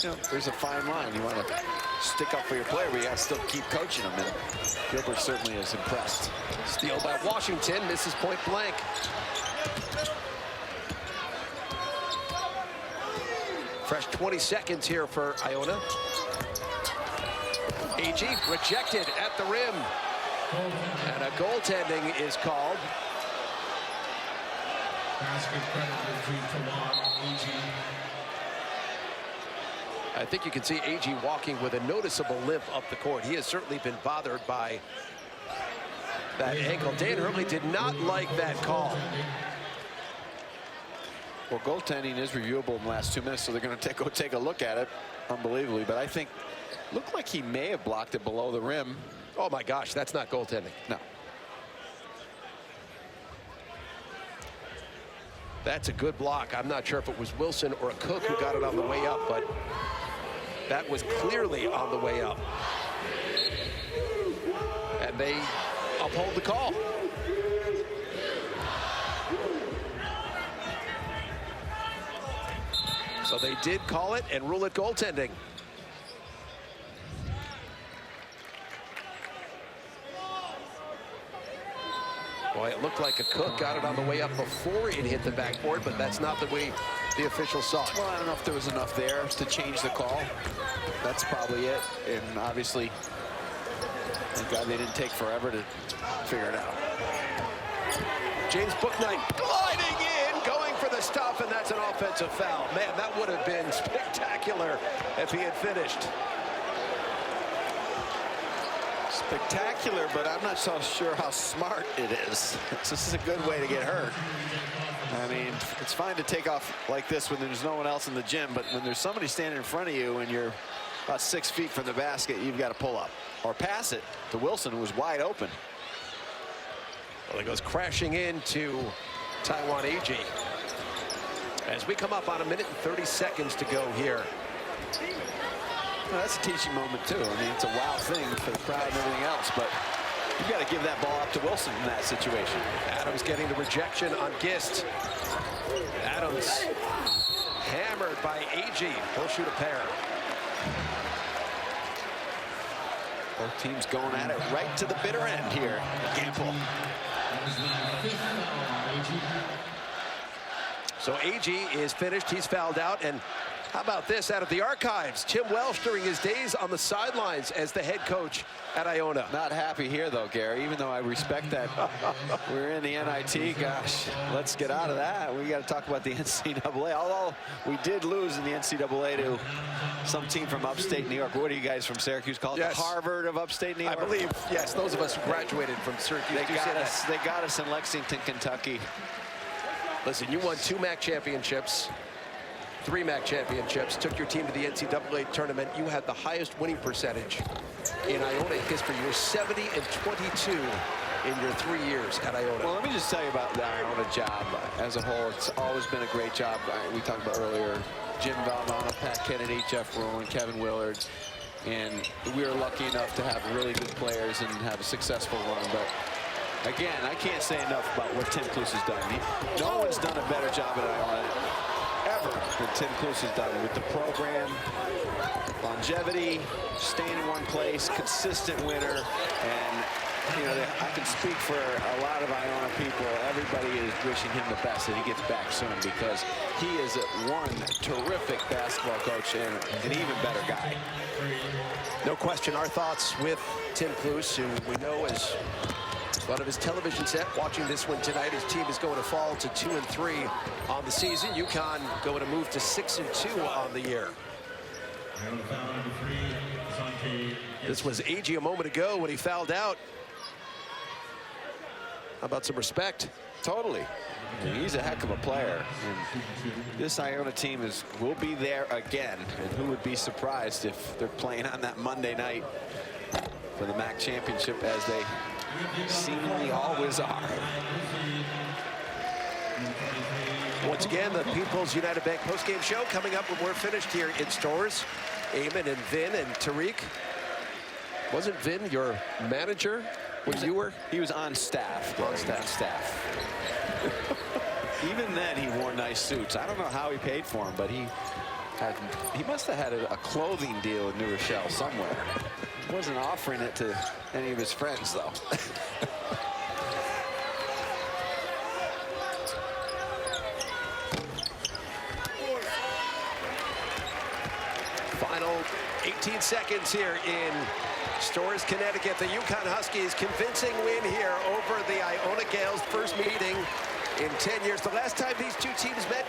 you know, there's a fine line. You want to stick up for your player, but you got to still keep coaching him. And Gilbert certainly is impressed. Steal by Washington, misses point blank. Fresh 20 seconds here for Iona. AG rejected at the rim. And a goaltending is called. I think you can see AG walking with a noticeable limp up the court. He has certainly been bothered by that ankle. Dan Hurley did not like that call. Well, goaltending is reviewable in the last 2 minutes, so they're going to go take a look at it, unbelievably. But I think looked like he may have blocked it below the rim. Oh my gosh, that's not goaltending. No. That's a good block. I'm not sure if it was Wilson or a Cook who got it on the way up, but that was clearly on the way up. And they uphold the call. So they did call it and rule it goaltending. Boy, it looked like a Cook got it on the way up before it hit the backboard, but that's not the way the official saw it. Well, I don't know if there was enough there to change the call. That's probably it. And obviously, thank God they didn't take forever to figure it out. James Bouknight gliding in, going for the stop, and that's an offensive foul. Man, that would have been spectacular if he had finished. Spectacular, but I'm not so sure how smart it is. This is a good way to get hurt. I mean, it's fine to take off like this when there's no one else in the gym, but when there's somebody standing in front of you and you're about 6 feet from the basket, you've got to pull up or pass it to Wilson, who was wide open. Well, it goes crashing into Taiwan AG. As we come up on 1 minute and 30 seconds to go here. Well, that's a teaching moment, too. I mean, it's a wow thing for the crowd and everything else, but you've got to give that ball up to Wilson in that situation. Adams getting the rejection on Gist. Adams hammered by AG. He'll shoot a pair. Both teams going at it right to the bitter end here. Gamble. So AG is finished. He's fouled out. And how about this out of the archives? Tim Welsh during his days on the sidelines as the head coach at Iona. Not happy here, though, Gary, even though I respect that. We're in the NIT. Gosh, let's get out of that. We got to talk about the NCAA. Although we did lose in the NCAA to some team from upstate New York. What do you guys from Syracuse call it? Yes. The Harvard of upstate New York? I believe, yes, those of us who graduated from Syracuse. They got us in Lexington, Kentucky. Listen, you won 2 MAC championships. 3 MAC championships, took your team to the NCAA tournament. You had the highest winning percentage in Iona history. You were 70-22 in your 3 years at Iona. Well, let me just tell you about the Iona job as a whole. It's always been a great job. We talked about earlier, Jim Valmona, Pat Kennedy, Jeff Rowland, Kevin Willard. And we were lucky enough to have really good players and have a successful run. But again, I can't say enough about what Tim Cluess has done. No one's done a better job at Iona ever than Tim Cluess has done with the program, longevity, staying in one place, consistent winner, and you know, I can speak for a lot of Iona people. Everybody is wishing him the best that he gets back soon, because he is one terrific basketball coach and an even better guy. No question, our thoughts with Tim Cluess, who we know is one of his television set. Watching this one tonight, his team is going to fall to 2-3 on the season. UConn going to move to 6-2 on the year. This was AG a moment ago when he fouled out. How about some respect? Totally. He's a heck of a player. And this Iona team will be there again. And who would be surprised if they're playing on that Monday night for the MAC championship, as they seemingly always are. Once again, the People's United Bank postgame show coming up when we're finished here in Stores. Eamon and Vin and Tariq. Wasn't Vin your manager when you were? He was on staff. On staff. Even then, he wore nice suits. I don't know how he paid for them, but he must have had a clothing deal in New Rochelle somewhere. He wasn't offering it to any of his friends, though. Final 18 seconds here in Stores, Connecticut. The UConn Huskies convincing win here over the Iona Gales. First meeting in 10 years. The last time these two teams met,